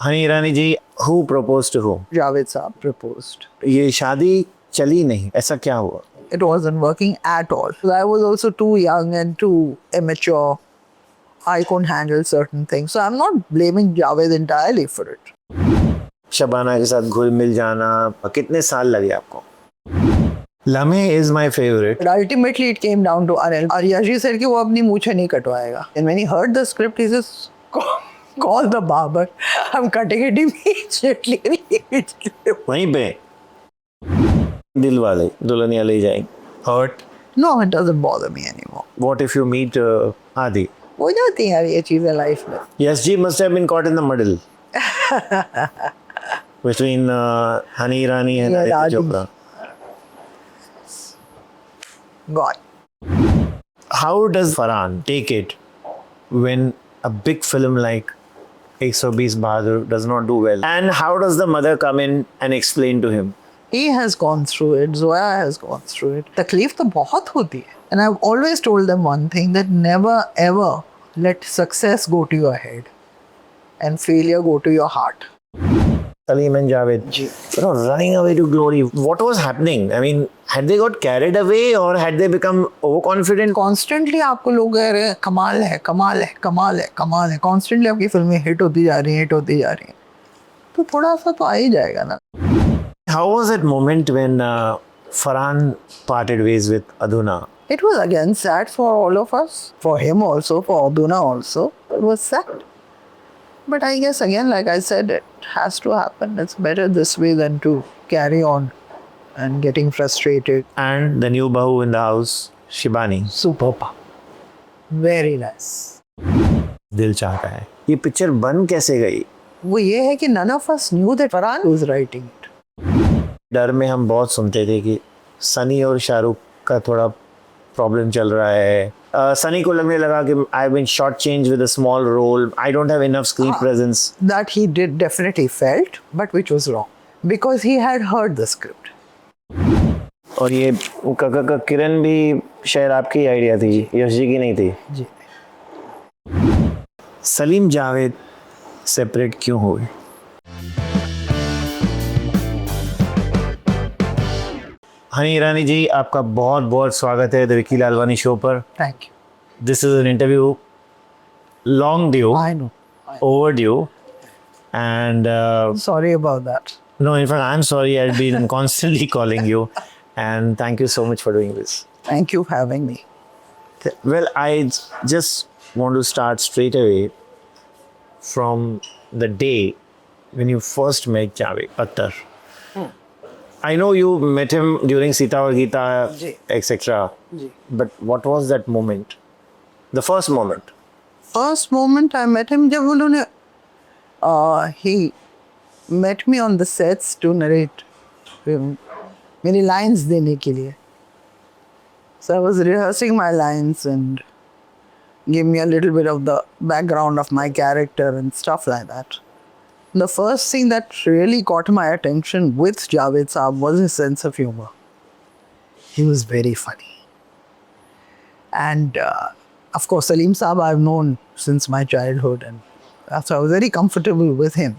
Honey Irani ji, who proposed to whom? Javed Saab proposed. ये शादी चली नहीं, ऐसा क्या हुआ? It wasn't working at all. I was also too young and too immature. I couldn't handle certain things. So I'm not blaming Javed entirely for it. Shabana के साथ घुल मिल जाना, कितने साल लगे आपको? लम्हे is my favorite. But ultimately it came down to Anil. Aryaji said कि वो अपनी मूछें नहीं कटवाएगा. And when he heard the script, he says, call the barber. I'm cutting it immediately. वहीं पे दिल वाले दुल्हनिया ले जाएंगे. Hurt? No, it doesn't bother me anymore. What if you meet Adi? हो जाती हैं यार ये चीज़ें लाइफ में. Yes, G must have been caught in the middle. Between Hany Irani and Yeah, Aditya Adi. Chopra. God. How does Farhan take it when a big film like 120 Bahadur does not do well? And how does the mother come in and explain to him? He has gone through it. Zoya has gone through it. तकलीफ तो बहुत होती है. And I've always told them one thing, that never ever let success go to your head and failure go to your heart. Salim and Javed, running away to glory. What was happening? I mean, had they got carried away or had they become overconfident? Constantly आपको लोग कह रहे हैं कमाल है, कमाल है, कमाल है, कमाल है. Constantly आपकी फिल्में हिट होती जा रही हैं, हिट होती जा रही हैं. तो थोड़ा सा तो आ ही जाएगा ना. How was that moment when Farhan parted ways with Aduna? It was again sad for all of us. For him also, for Aduna also. It was sad. But I guess again, like I said, it has to happen. It's better this way than to carry on and getting frustrated. And the new Bahu in the house, Shibani. Superb. Very nice. दिल चाहता है. ये picture बन कैसे गई? वो ये है कि none of us knew that Farhan was writing it. डर में हम बहुत सुनते थे कि सनी और शाहरुख का थोड़ा प्रॉब्लम चल रहा है. सनी को लगने लगा कि I have been short change with a small role, I don't have enough screen presence. That he did definitely felt, but which was wrong. Because he had heard the script. और ये किरण भी शायद आपकी आइडिया थी, यश जी की नहीं थी. जी. Salim Javed separate क्यों हुए? हनी ईरानी जी, आपका बहुत बहुत स्वागत है द विकी लालवानी शो पर. Thank you. This is an interview long due, I know. overdue, and Sorry about that. no, in fact, I'm sorry. I've been constantly calling you, and thank you so much for doing this. Thank you for having me. Well, I just want to start straight away from the day when you first met Javed Akhtar. I know you met him during Sita aur Geeta, Ji. etc. Ji. But what was that moment? The first moment. First moment I met him, जब उन्होंने he met me on the sets to narrate मेरी lines देने के लिए. So I was rehearsing my lines and gave me a little bit of the background of my character and stuff like that. The first thing that really caught my attention with Javed Saab was his sense of humor. He was very funny. And of course, Salim Saab I've known since my childhood, and so I was very comfortable with him.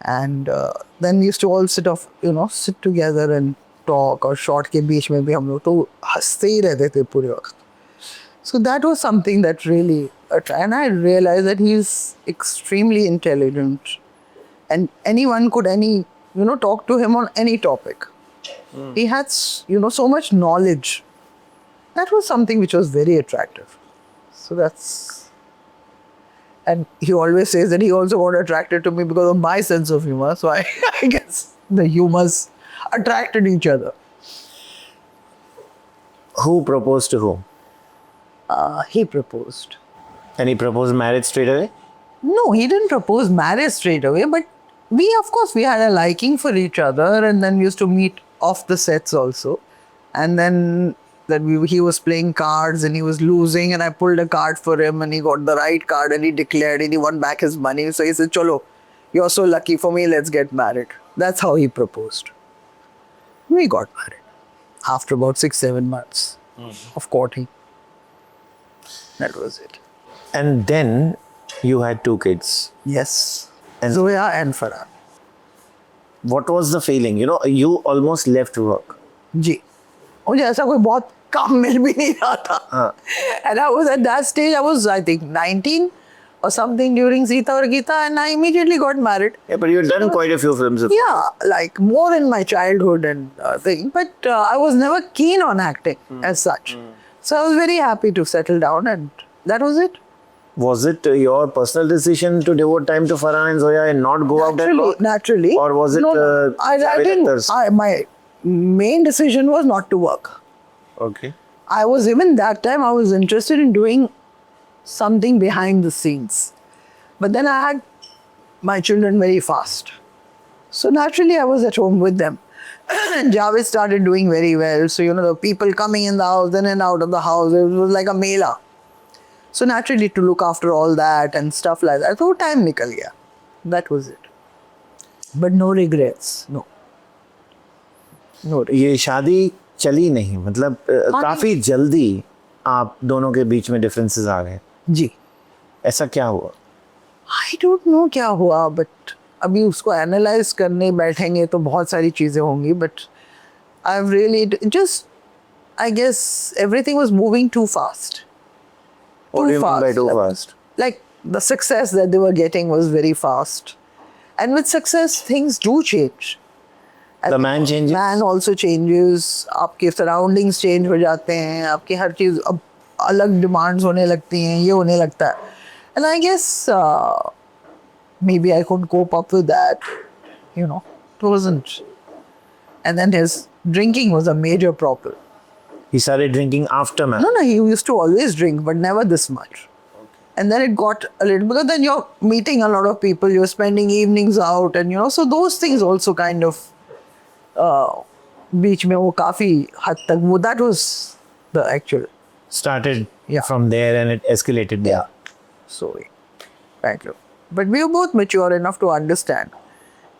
And then we used to all sit together and talk, और short के बीच में भी हम लोग तो हंसते ही रहते थे पूरे वक्त. So that was something that really, and I realized that he's extremely intelligent, and anyone could talk to him on any topic. He had so much knowledge. That was something which was very attractive. So that's, and he always says that he also got attracted to me because of my sense of humor. So I guess the humors attracted each other. Who proposed to whom? He proposed. And he proposed marriage straight away? No, he didn't propose marriage straight away, but we had a liking for each other, and then we used to meet off the sets also. And then he was playing cards and he was losing, and I pulled a card for him and he got the right card and he declared and he won back his money. So he said, "Cholo, you're so lucky for me, let's get married." That's how he proposed. We got married after about 6-7 months of courting. That was it. And then you had 2 kids. Yes. And Zoya and Farhan. what was the feeling? You know, you almost left work. जी मुझे ऐसा कोई बहुत काम मिल भी नहीं रहा था. And I was at that stage, I was, I think, 19 or something during Sita or Geeta, and I immediately got married. Yeah, but you've done quite a few films. Yeah, like more in my childhood and thing. But I was never keen on acting as such. So I was very happy to settle down, and that was it. Was it your personal decision to devote time to Farhan and Zoya and not go out and work? Naturally. Or was it I Javed didn't. Akhtar's? My main decision was not to work. Okay. I was, even that time, I was interested in doing something behind the scenes. But then I had my children very fast. So naturally, I was at home with them. And Javed started doing very well. So, you know, the people coming in the house, in and out of the house, it was like a mela. So naturally, to look after all that and stuff like that, so time nikal gaya. That was it. But no regrets, no. No regrets. ये शादी चली नहीं, मतलब काफी जल्दी आप दोनों के बीच में डिफरेंसेस आ गए. जी. ऐसा क्या हुआ? आई डोंट नो क्या हुआ, बट अभी उसको एनालाइज करने बैठेंगे तो बहुत सारी चीज़ें होंगी. But I really just, I guess everything was moving too fast. What do you mean by too fast? Like the success that they were getting was very fast. And with success, things do change. The man changes? Man also changes. आपके surroundings change हो जाते हैं. आपकी हर चीज़ अब अलग demands होने लगती हैं. ये होने लगता है. And I guess maybe I couldn't cope up with that. You know, it wasn't. And then his drinking was a major problem. He started drinking after man. No, he used to always drink, but never this much. And then it got a little, because then you're meeting a lot of people, you're spending evenings out, and you know, so those things also kind of, beach mein wo kafi had tak, wo, that was the actual. Started Yeah. from there and it escalated there. So, thank you. But we were both mature enough to understand,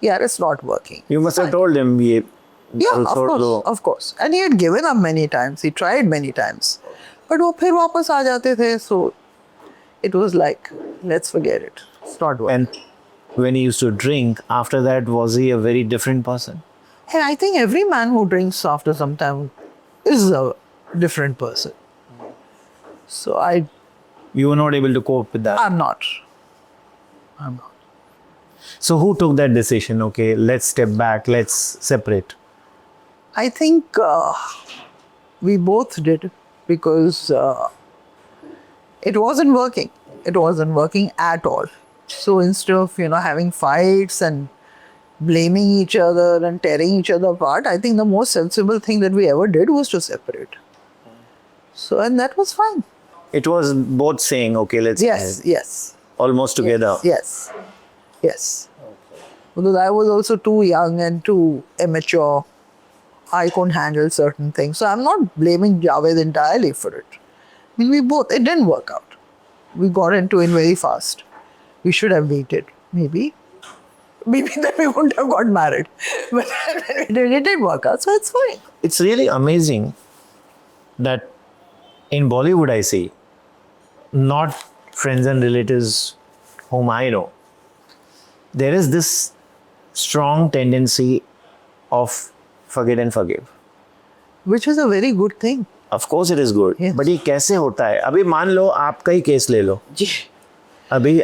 yeah, it's not working. You must have told him, ye, Yeah, of course. And he had given up many times. He tried many times. But वो फिर वापस आ जाते थे. So it was like, let's forget it. It's not working. And when he used to drink, after that, was he a very different person? And I think every man who drinks after some time is a different person. So You were not able to cope with that. I'm not. So who took that decision? Okay, let's step back, let's separate. I think we both did, because it wasn't working. It wasn't working at all. So instead of, you know, having fights and blaming each other and tearing each other apart, I think the most sensible thing that we ever did was to separate. So, and that was fine. It was both saying, okay, let's Yes. almost together. Yes. Because I was also too young and too immature. I couldn't handle certain things. So I'm not blaming Javed entirely for it. I mean, it didn't work out. We got into it very fast. We should have waited, maybe. Maybe then we wouldn't have got married. But it did work out, so it's fine. It's really amazing that in Bollywood, I see, not friends and relatives whom I know, there is this strong tendency of forget and forgive. Which is a very good thing. Of course it is good. Yes. But ये कैसे होता है? अभी मान लो आपका ही case ले लो. जी. अभी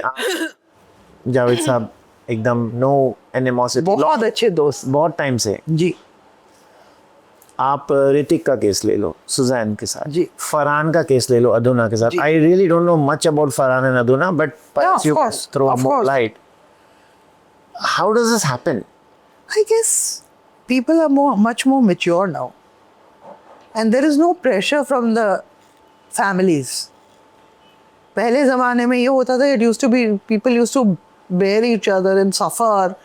जावेद साहब एकदम no animosity. बहुत अच्छे दोस्त. बहुत टाइम से. जी. आप ऋतिक का केस ले लो सुजैन के साथ. जी. फरहान का केस ले लो अदुना के साथ. I really don't know much about Farhan and Aduna, but perhaps you can throw more light. How does this happen? I guess people are much more mature now. And there is no pressure from the families. पहले ज़माने में ये होता था, it used to be, people used to bear each other and suffer.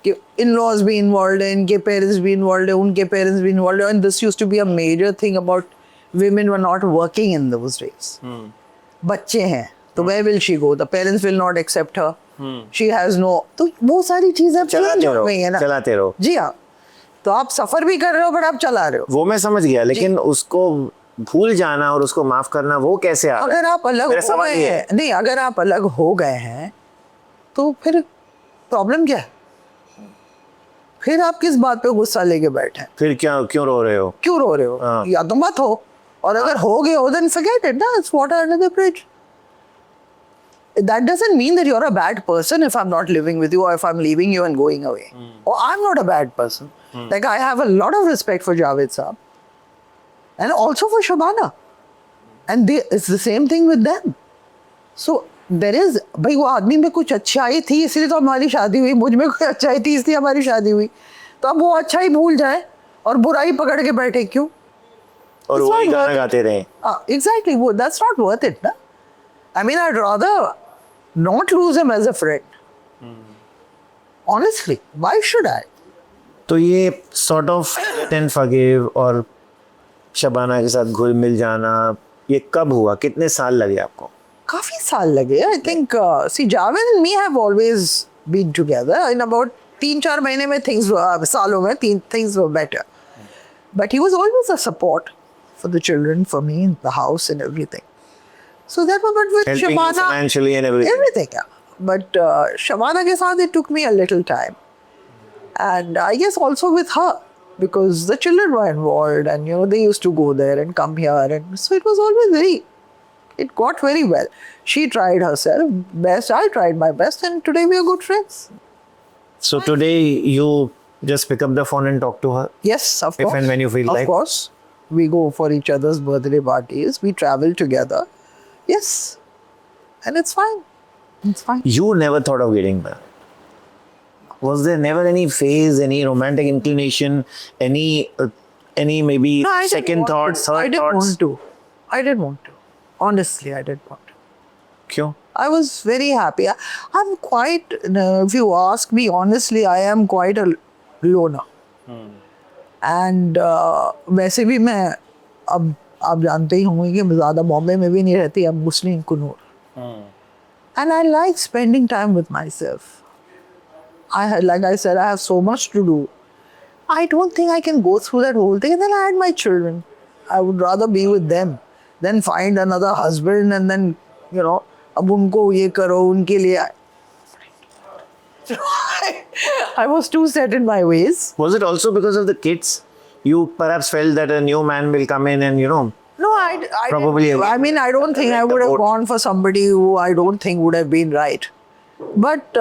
कि in-laws be involved है, इनके parents be involved है, उनके parents be involved है. And this used to be a major thing about women were not working in those days. बच्चे हैं, तो where will she go? The parents will not accept her. She has no. तो वो सारी चीज़ें change हो गई है ना. चलाते रहो. जी हाँ. तो आप सफर भी कर रहे हो, बट आप चला रहे हो. वो मैं समझ गया, लेकिन उसको भूल जाना और उसको माफ करना वो कैसे आ रहा है? अगर आप अलग हो गए हैं, नहीं, अगर आप अलग हो गए हैं तो फिर प्रॉब्लम क्या है? फिर आप किस बात पे गुस्सा लेके बैठे हैं? फिर क्या क्यों रो रहे हो? क्यों रो रहे हो? हाँ। या तो मत हो, और अगर हो गए हो then forget it. That's water under the bridge. That doesn't mean that you're a bad person if I'm not living with you or if I'm leaving you and going away. Or I'm not a bad person. Like I have a lot of respect for Javed Saab. And also for Shabana. And it's the same thing with them. So there is, भाई वो आदमी में कुछ अच्छाई थी इसलिए तो हमारी शादी हुई, मुझ में कोई अच्छाई थी इसलिए हमारी शादी हुई, तो अब वो अच्छाई भूल जाए और बुराई पकड़ के बैठे क्यों? और It's वही not गाना worth it. गाते रहे. Exactly, that's not worth it. Na? I mean, I'd rather not lose him as a friend. Honestly, why should I? तो ये sort of then forgive और शबाना के साथ घुल मिल जाना, ये कब हुआ? कितने साल लगे आपको? काफी साल लगे. I think, see, Javed and me have always been together. In about 3-4 महीने में सालों में things were better. But he was always a support for the children, for me, the house and everything. So that was, but with Helping you Shabana, financially and everything. everything, yeah. But Shabana ke saath, it took me a little time. And I guess also with her, because the children were involved and, they used to go there and come here. And so it was always it got very well. She tried herself best, I tried my best, and today we are good friends. So today you just pick up the phone and talk to her? Yes, of If course. and when you feel of like. Of course. We go for each other's birthday parties. We travel together. Yes. And it's fine. It's fine. You never thought of getting married? Was there never any phase, any romantic inclination, any maybe No, I didn't second want thoughts, to. third I didn't thoughts? want to. I didn't want to. Honestly, I didn't want to. क्यों? I was very happy. I'm quite, if you ask me honestly, I am quite a loner. And वैसे भी मैं अब आप जानते ही होंगे कि मैं ज़्यादा बॉम्बे में भी नहीं रहती, अब मुस्लिम in Kunur. And I like spending time with myself. Like I said, I have so much to do. I don't think I can go through that whole thing. And then I had my children. I would rather be with them than find another husband and then, अब उनको ये करो उनके लिए. I was too set in my ways. Was it also because of the kids? You perhaps felt that a new man will come in and, No, I Probably didn't. I mean, I don't think I would have boat. gone for somebody who I don't think would have been right. But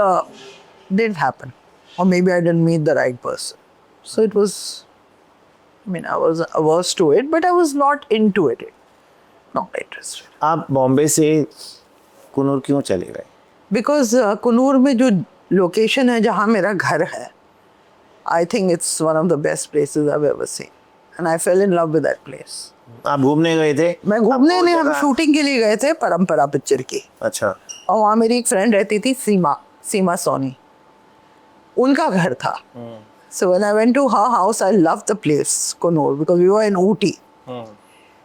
didn't happen. Or maybe I didn't meet the right person. So it was, I was averse to it, but I was not into it. Not interested. आप बॉम्बे से कुनूर क्यों चले गए? Because Coonoor में जो location है जहाँ मेरा घर है, I think it's one of the best places I've ever seen. And I fell in love with that place. आप घूमने गए थे? मैं घूमने आपको नहीं, हम जगह- शूटिंग के लिए गए थे परंपरा पिक्चर की. अच्छा. और वहाँ मेरी एक फ्रेंड रहती थी, सीमा सोनी. उनका घर था. So when I went to her house, I loved the place, Kunur, because we were in Ooty.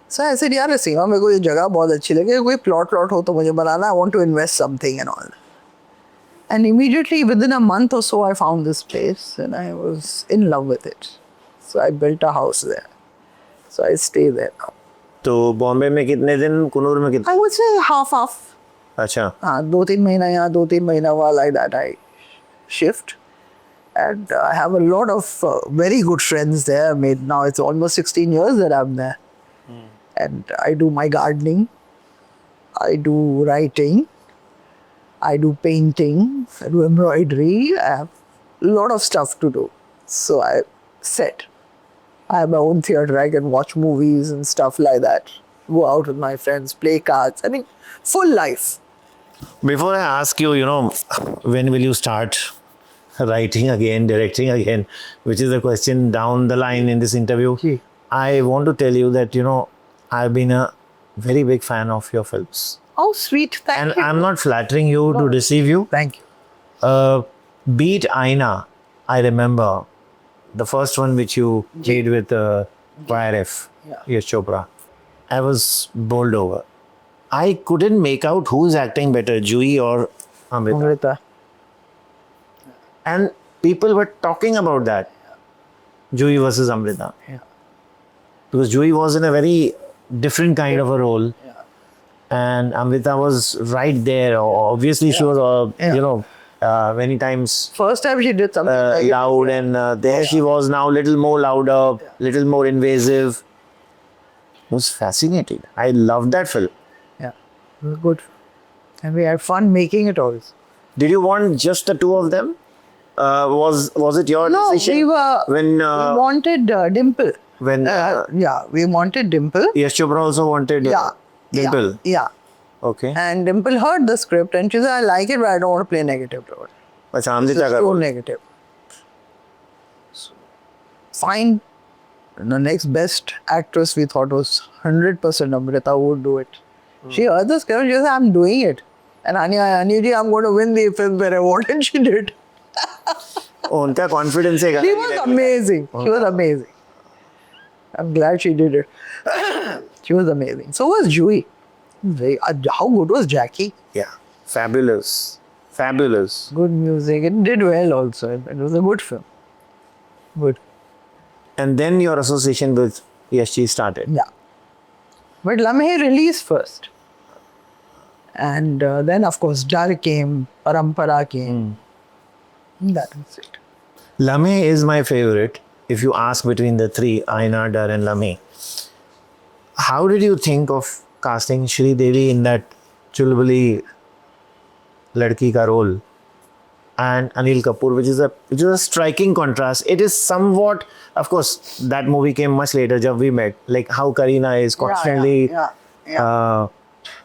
So I said, यार सीमा मेरे को ये जगह बहुत अच्छी लगी, कोई प्लॉट हो तो मुझे बनाना, I want to invest something and all. And immediately within a month or so, I found this place and I was in love with it. So I built a house there. So I stay there now. तो बॉम्बे में कितने दिन, कुनूर में कितने? I would say half. अच्छा. 2-3 महीना यहाँ, 2-3 महीना वहाँ, like that I shift. And I have a lot of very good friends there. Now it's almost 16 years that I'm there. And I do my gardening. I do writing. I do painting. I do embroidery. I have a lot of stuff to do. So I have my own theater. I can watch movies and stuff like that. Go out with my friends, play cards. I mean, full life. Before I ask you, when will you start writing again, directing again, which is a question down the line in this interview, Ji. I want to tell you that, I've been a very big fan of your films. Oh, sweet. Thank And you. I'm not flattering you to deceive you. Thank you. Beat Aina, I remember the first one which you did with YRF, Yash Chopra. I was bowled over. I couldn't make out who's acting better, Jui or Amrita. Amrita. And people were talking about that. Jui versus Amrita. Yeah. Because Jui was in a very different kind of a role. Yeah. And Amrita was right there. Obviously, she was, Yeah. many times First time she did something like it. loud, and there she was now little more louder, little more invasive. It was fascinating. I loved that film. Yeah, it was good. And we had fun making it also. Did you want just the two of them? Was it your No, decision? we were. When we wanted Dimple. when Yeah, we wanted Dimple. Yash Chopra also wanted Yeah. Dimple. Yeah. Okay. And Dimple heard the script and she said, I like it, but I don't want to play negative role. अच्छा हम It's क्या so करो? negative. So, fine. The next best actress we thought was 100% Amrita would do it. She heard the script and she said, I'm doing it. And Aniji, I'm going to win the Filmfare Award. And she did. उनका confidence है She was amazing. She was amazing. I'm glad she did it. She was amazing. So was Jui. How good was Jackie? Yeah, fabulous, fabulous. Good music. It did well also. It was a good film. Good. And then your association with Yashi started. Yeah. But Lamhe released first. And then, of course, Dar came, Parampara came. That was it. Lame is my favorite. If you ask between the three, Aina, Dar, and Lame, how did you think of casting Shri Devi in that chulbuli ladki ka role, and Anil Kapoor, which is a striking contrast? It is somewhat, of course, that movie came much later. Jab we met, like how Kareena is constantly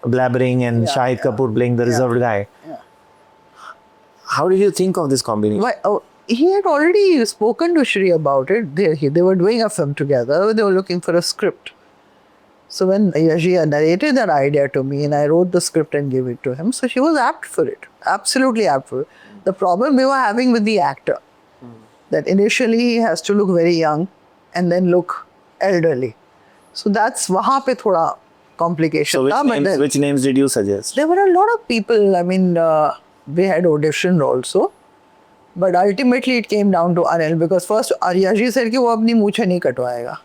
blabbering, and Shahid Kapoor playing the reserved guy. Yeah. How did you think of this combination? Why, he had already spoken to Shri about it. They were doing a film together. They were looking for a script. So when Yashi narrated that idea to me and I wrote the script and gave it to him, so she was apt for it. Absolutely apt for it. The problem we were having with the actor, that initially he has to look very young and then look elderly. So that's wahan pe thoda complication. So which names did you suggest? There were a lot of people. I mean, we had auditioned also. But ultimately it came down to Anil because first Aryaji said कि वो अपनी मूछें नहीं कटवाएगा.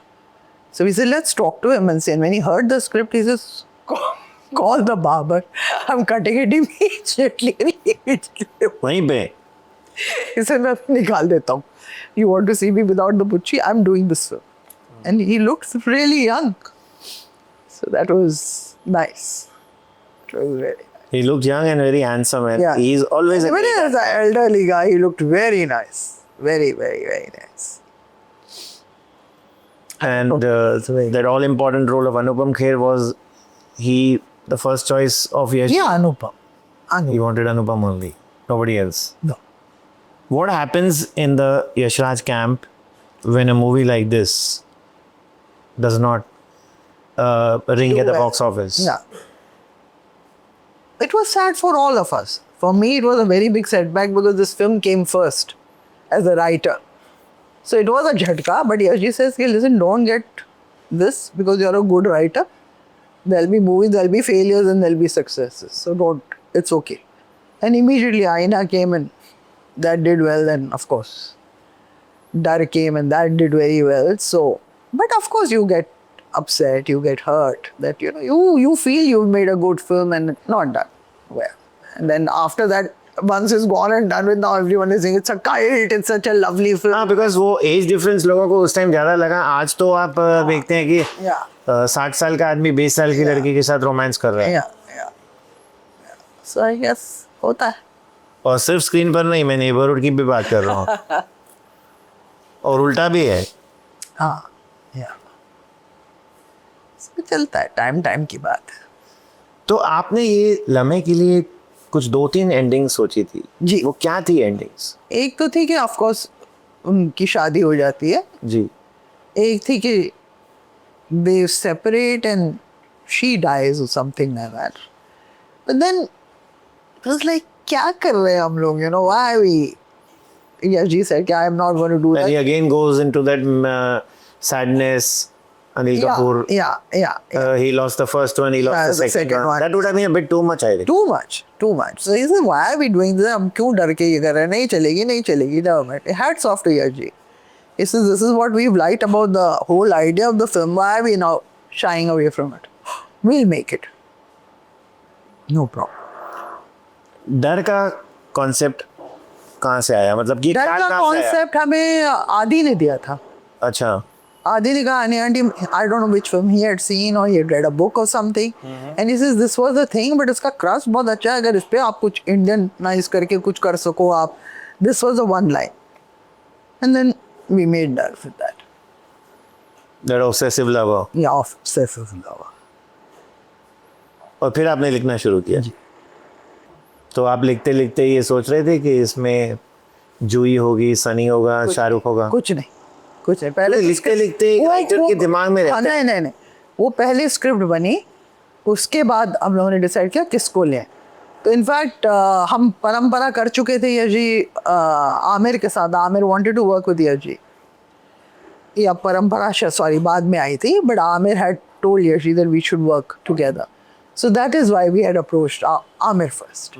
So we said, let's talk to him and see. And when he heard the script, he says, call the barber. I'm cutting it immediately. वहीं पे. He said, मैं निकाल देता हूँ. You want to see me without the butchi? I'm doing this film. And he looked really young. So that was nice. It was really nice. He looked young and very handsome, and Yeah. he's always a Even great as an elderly guy, he looked very nice. Very, very, very nice. And that all important role of Anupam Kher was the first choice of Yash. Yeah, Anupam. He wanted Anupam only, nobody else. No. What happens in the Yashraj camp when a movie like this does not ring at the box office? Yeah. It was sad for all of us. For me, it was a very big setback because this film came first as a writer. So it was a jhatka, but Yashi says, hey, listen, don't get this because you're a good writer. There'll be movies, there'll be failures and there'll be successes. So don't, it's okay. And immediately Aina came and that did well, and of course Dar came and that did very well. So, but of course you get upset, you get hurt that you feel you've made a good film and it's not done well. And then after that, once it's gone and done with, now everyone is saying it's a cult, it's such a lovely film. हाँ, because वो age difference लोगों को उस time ज़्यादा लगा. आज तो आप देखते हैं कि 60 साल का आदमी 20 साल की लड़की के साथ रोमांस कर रहा है. Yeah. So I guess होता है. और सिर्फ स्क्रीन पर नहीं, मैं नेबरहुड की भी बात कर रहा हूँ. और उल्टा भी है. हाँ, चलता है, टाइम की बात है. तो आपने ये लम्हे के लिए कुछ 2-3 एंडिंग्स सोची थी जी. वो क्या थी एंडिंग्स? एक तो थी कि ऑफ कोर्स उनकी शादी हो जाती है जी. एक थी कि they separate and she dies or something like that. But then it was like क्या कर रहे हैं हम लोग, why we Yashi said कि I'm not going to do And that. he again goes into that sadness. Anil Kapoor. Yeah. He lost the first one. He lost the second one. That would have been a bit too much, I think. Too much. So he said, why are we doing this? हम क्यों डर के ये कर रहे हैं? नहीं चलेगी. Never mind. Hats off to Yashi. He says, this is what we've liked about the whole idea of the film. Why are we now shying away from it? We'll make it. No problem. डर का concept कहाँ से आया, मतलब ये डर ख्याल का कहाँ से आया? कॉन्सेप्ट हमें आदि ने दिया था. अच्छा. आदि ने कहा, aunty, I don't know which film he had seen or he had read a book or something, and he says this was the thing, but इसका क्रस्ट बहुत अच्छा है, अगर इस पे आप कुछ इंडियनाइज करके कुछ कर सको आप. This was the one line, and then we made Dar with that. That obsessive lover. Yeah, obsessive lover. और फिर आपने लिखना शुरू किया. तो आप लिखते लिखते ये सोच रहे थे कि इसमें जूही होगी, सनी होगा, शाहरुख होगा? कुछ नहीं, कुछ नहीं. पहले लिखते लिखते राइटर के दिमाग में रहता है. नहीं, वो पहले स्क्रिप्ट बनी, उसके बाद हम लोगों ने डिसाइड किया किसको लें. तो इनफैक्ट हम परंपरा कर चुके थे यश जी आमिर के साथ. Aamir wanted to work with Yash ji, या परंपरा सॉरी बाद में आई थी, but Aamir had told Yash ji that we should work together. So that is why we had approached Amir first.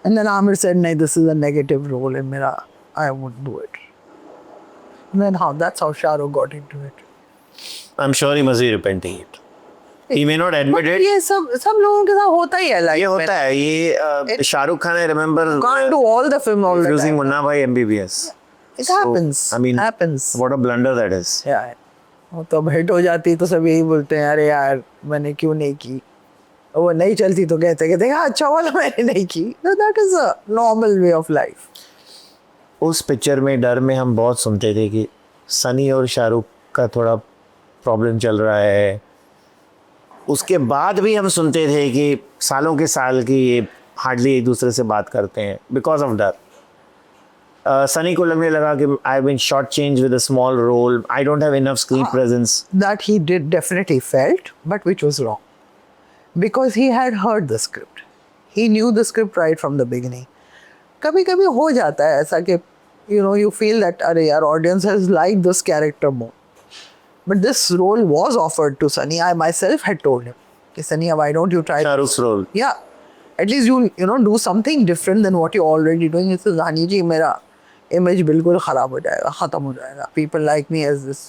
And then Amir said, "No, this is a negative role in Mira. I won't do it." And then that's how Shah Rukh got into it. I'm sure he must be repenting it. He may not admit it. ये सब लोगों के साथ होता ही है life में. ये होता है. ये Shahrukh Khan, I remember Can't do all the film all the refusing time. Munna Bhai MBBS. It happens. I mean, happens. What a blunder that is. Yeah. वो तो हिट हो जाती तो सब यही बोलते हैं, अरे यार मैंने क्यों नहीं की. वो नहीं चलती तो कहते कि देखा अच्छा वाला मैंने नहीं की. That is a normal way of life. उस पिक्चर में डर में हम बहुत सुनते थे कि सनी और शाहरुख का थोड़ा प्रॉब्लम चल रहा है. उसके बाद भी हम सुनते थे कि सालों के साल की ये हार्डली एक दूसरे से बात करते हैं बिकॉज ऑफ डर. सनी को लगने लगा कि I have been short change with a small role, I don't have enough screen presence. That he did definitely felt, but which was wrong. Because he had heard the script. He knew the script right from the beginning. कभी कभी हो जाता है ऐसा कि you feel that अरे यार audience has liked this character more. But this role was offered to Sunny. I myself had told him, Sunny, why don't you try शाहरुख's role. Yeah. At least you do something different than what you're already doing. He says, Hani ji, मेरा image बिल्कुल खराब हो जाएगा, खत्म हो जाएगा. People like me as this.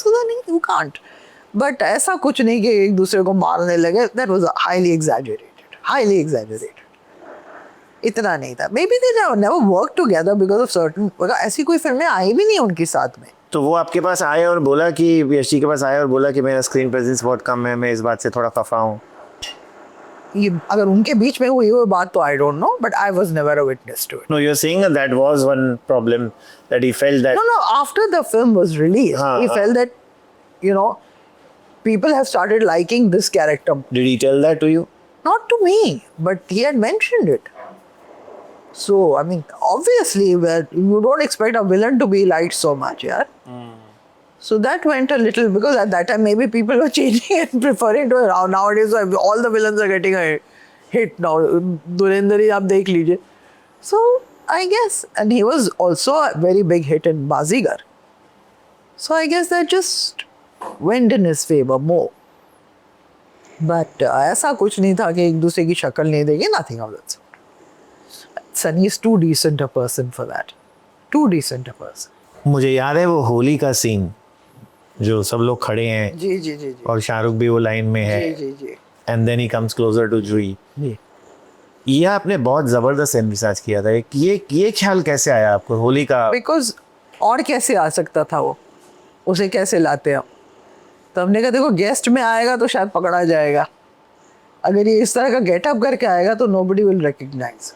So then you can't. But ऐसा कुछ नहीं कि एक दूसरे को मारने लगे. That was highly exaggerated. Highly exaggerated. इतना नहीं था. Maybe they never worked together because of certain. ऐसी कोई फिल्में आई भी नहीं उनके साथ में. तो वो आपके पास आए और बोला कि यश जी के पास आए और बोला कि मेरा स्क्रीन प्रेजेंस बहुत कम है, मैं इस बात से थोड़ा खफा हूँ. ये अगर उनके बीच में हुई बात तो I don't know, but I was never a witness to it. No, you're saying that was one problem that he felt that. No. After the film was released, he felt that, people have started liking this character. Did he tell that to you? Not to me, but he had mentioned it. So, I mean, obviously, you don't expect a villain to be liked so much, yeah. So that went a little, because at that time maybe people were changing and preferring to. Nowadays, all the villains are getting a hit now. Dhurendra hi aap dekh lijiye. So I guess, and he was also a very big hit in Bazigar. So I guess that just went in his favor more. But ऐसा कुछ नहीं था कि एक दूसरे की शक्ल नहीं देंगे. Nothing of that sort. Sunny is too decent a person for that. Too decent a person. मुझे याद है वो होली का सीन जो सब लोग खड़े हैं जी. और शाहरुख भी वो लाइन में है. जी. And then he comes closer to Juhi. जी. ये आपने बहुत ज़बरदस्त एनविसाज किया था. ये ख्याल कैसे आया आपको होली का? बिकॉज और कैसे आ सकता था वो, उसे कैसे लाते हम. तो हमने कहा देखो गेस्ट में आएगा तो शायद पकड़ा जाएगा. अगर ये इस तरह का गेटअप करके आएगा तो nobody will recognize.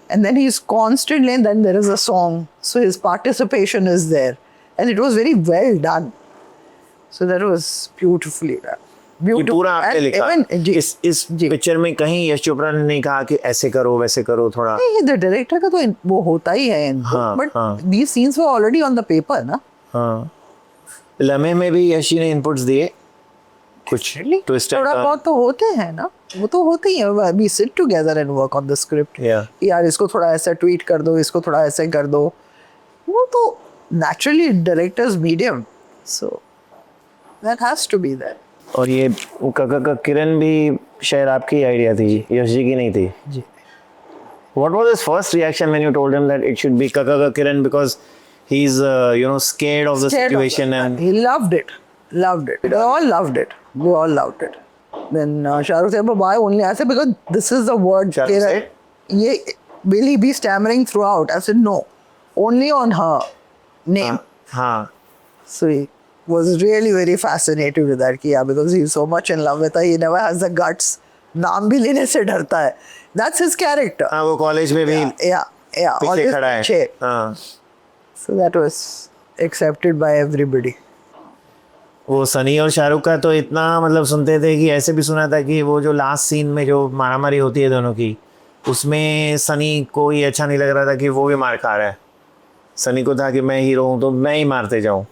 And then he's constantly, and then there is a song, so his participation is there, and it was very well done. So that was beautifully done. ये पूरा आपने लिखा. इस जी. पिक्चर में कहीं यश चोपड़ा ने नहीं कहा कि ऐसे करो वैसे करो थोड़ा? नहीं, the director का तो वो होता ही है इनको, but these scenes were already on the paper ना. हाँ. लम्हे में भी यश जी ने इनपुट्स दिए कुछ ट्विस्ट थोड़ा बहुत तो होते हैं ना, वो तो होते ही है. We sit together and work on the script. यार इसको थोड़ा ऐसा ट्वीट कर दो, इसको थोड़ा ऐसे कर दो. वो तो naturally director's medium, so that has to be there. और ये का किरण भी शायद आपकी आइडिया थी, यश जी की नहीं थी. जी. What was his first reaction when you told him that it should be Kaka Kiran because he's scared of the situation? And he loved it. We all loved it. Then Shahrukh said, "Why only I said because this is the word." Shahrukh said? ये will he be stammering throughout? I said, no, only on her name. हाँ. So he was really very fascinated with that, because he's so much in love with her, he never has the guts. नाम भी लेने से डरता है. That's his character. हाँ, वो college में भी Yeah. पीछे always खड़ा है. पीछे. हाँ. So that was accepted by everybody. वो सनी और शाहरुख का तो इतना मतलब सुनते थे कि ऐसे भी सुना था कि वो जो लास्ट सीन में जो मारामारी होती है दोनों की, उसमें सनी को ही अच्छा नहीं लग रहा था कि वो भी मार खा रहा है. सनी को था कि मैं हीरो हूँ तो मैं ही मारते जाऊँ.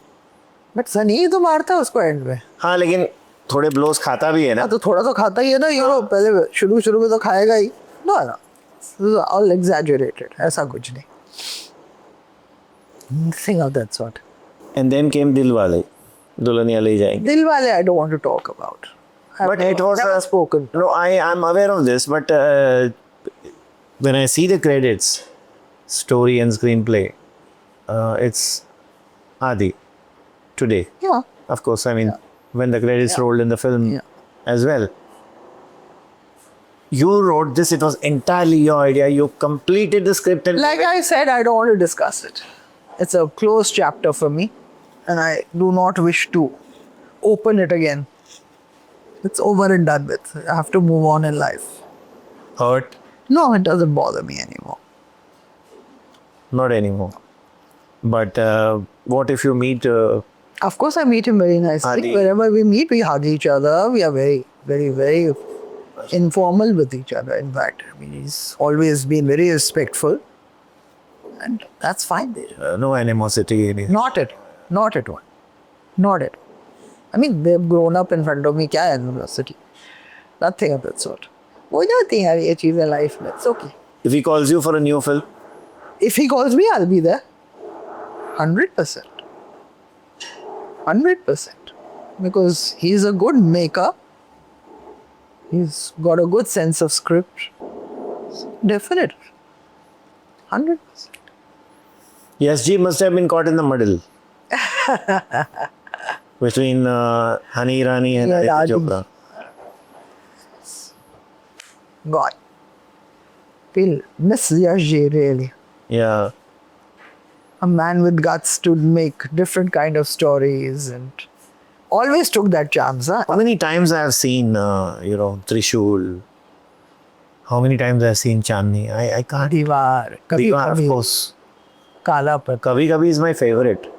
बट सनी ही तो मारता है उसको एंड में. हाँ, लेकिन थोड़े ब्लोज खाता भी है ना. तो थोड़ा तो खाता ही है ना हीरो. पहले शुरू में तो खाएगा ही ना. ऑल एग्जैजरेटेड, ऐसा कुछ नहीं. Nothing of that sort. And then came Dilwale Dulhania Le Jayenge. Dilwale, I don't want to talk about. But it was never spoken. No, I'm aware of this, but when I see the credits, story and screenplay, it's Adi today. Yeah. Of course, I mean when the credits rolled in the film as well. You wrote this; it was entirely your idea. You completed the script and Like I said, I don't want to discuss it. It's a closed chapter for me, and I do not wish to open it again. It's over and done with. I have to move on in life. hurt. No, it doesn't bother me anymore. Not anymore. But what if you meet? Of course, I meet him very nicely. Adi. Wherever we meet, we hug each other. We are very, very, very informal with each other. In fact, I mean, he's always been very respectful, and that's fine. No animosity. Not at all. Not at all. I mean, they've grown up in front of me. Kya hai animosity? Nothing of that sort. हो जाती हैं ये चीज़ें life में. It's okay. If he calls you for a new film, If he calls me, I'll be there. 100%. 100%. Because he's a good maker. He's got a good sense of script. Definitely. 100%. yes, G must have been caught in the middle between Hani Irani and Aditya Raju. Chopra. God. Feel miss Yash Ji, really. Yeah. A man with guts to make different kind of stories and always took that chance. Huh? How many times I have seen, Trishul? How many times I have seen Chandni? I can't. दीवार कभी Diwan, of कभी course. काला पर. Kabhi Kabhi is my favorite.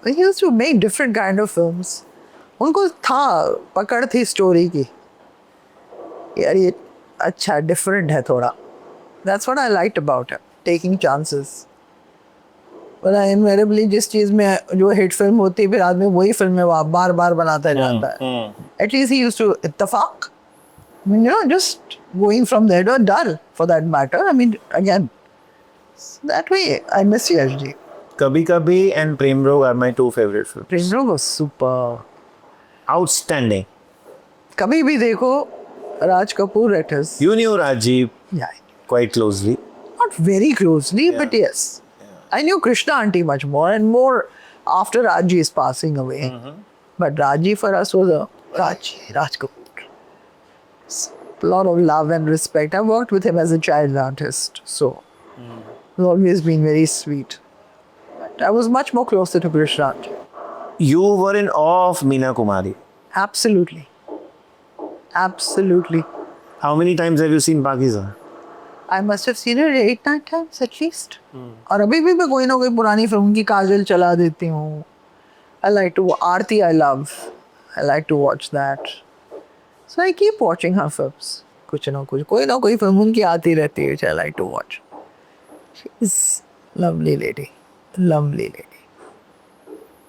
He used to make different kind of films. उनको था पकड़ थी story की. यार ये अच्छा डिफरेंट है थोड़ा. That's what I liked about him, taking chances. But invariably जिस चीज़ में जो हिट फिल्म होती है फिर आदमी वही फिल्में बार बार बनाता जाता है. At least he used to इत्तेफाक. I mean, just going from there to dull for that matter. I mean, again, that way I miss Yash Ji. Kabhi Kabhi and Prem Rog are my two favorite films. Prem Rog was super. Outstanding. कभी भी देखो Raj Kapoor at his. You knew Rajiv Yeah. quite closely. Not very closely, but yes. I knew Krishna auntie much more and more after Raji's passing away. But Raji for us was a Raj Kapoor. A lot of love and respect. I worked with him as a child artist, so he's always been very sweet. But I was much more closer to Krishna auntie. You were in awe of Meena Kumari. Absolutely. Absolutely. How many times have you seen Pakistan? I must have seen it 8-9 times at least. और अभी भी मैं कोई ना कोई पुरानी film की काजल चला देती हूँ. I like to Aarti. I love. I like to watch that. So I keep watching her films. कुछ ना कुछ कोई ना कोई फिल्म उनकी आती रहती है which I like to watch. She's lovely lady. Lovely lady.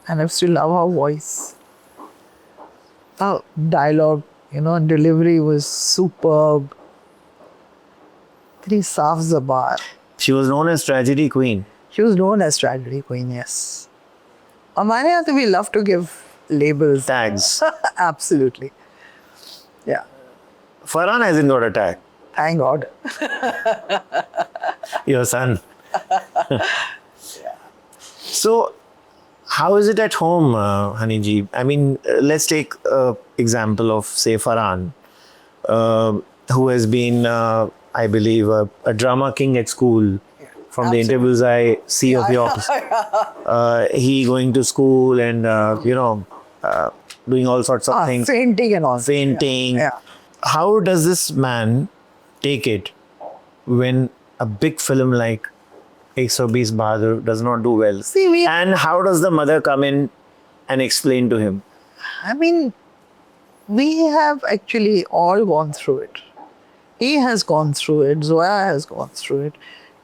And I still love her voice. Her dialogue, delivery was superb. Very saaf zabar. She was known as Tragedy Queen. She was known as Tragedy Queen, yes. हमारे यहाँ तो we love to give labels. Tags. Absolutely. Yeah. Farhan hasn't got a tag. Thank God. Your son. So, how is it at home, Hani ji? I mean, let's take example of, say, Farhan, who has been, I believe, a drama king at school. From the interviews I see of yours, he going to school and doing all sorts of things, Fainting and all. fainting. Yeah. How does this man take it when a big film like 120 Bahadur does not do well? See, And how does the mother come in and explain to him? I mean, we have actually all gone through it. He has gone through it. Zoya has gone through it.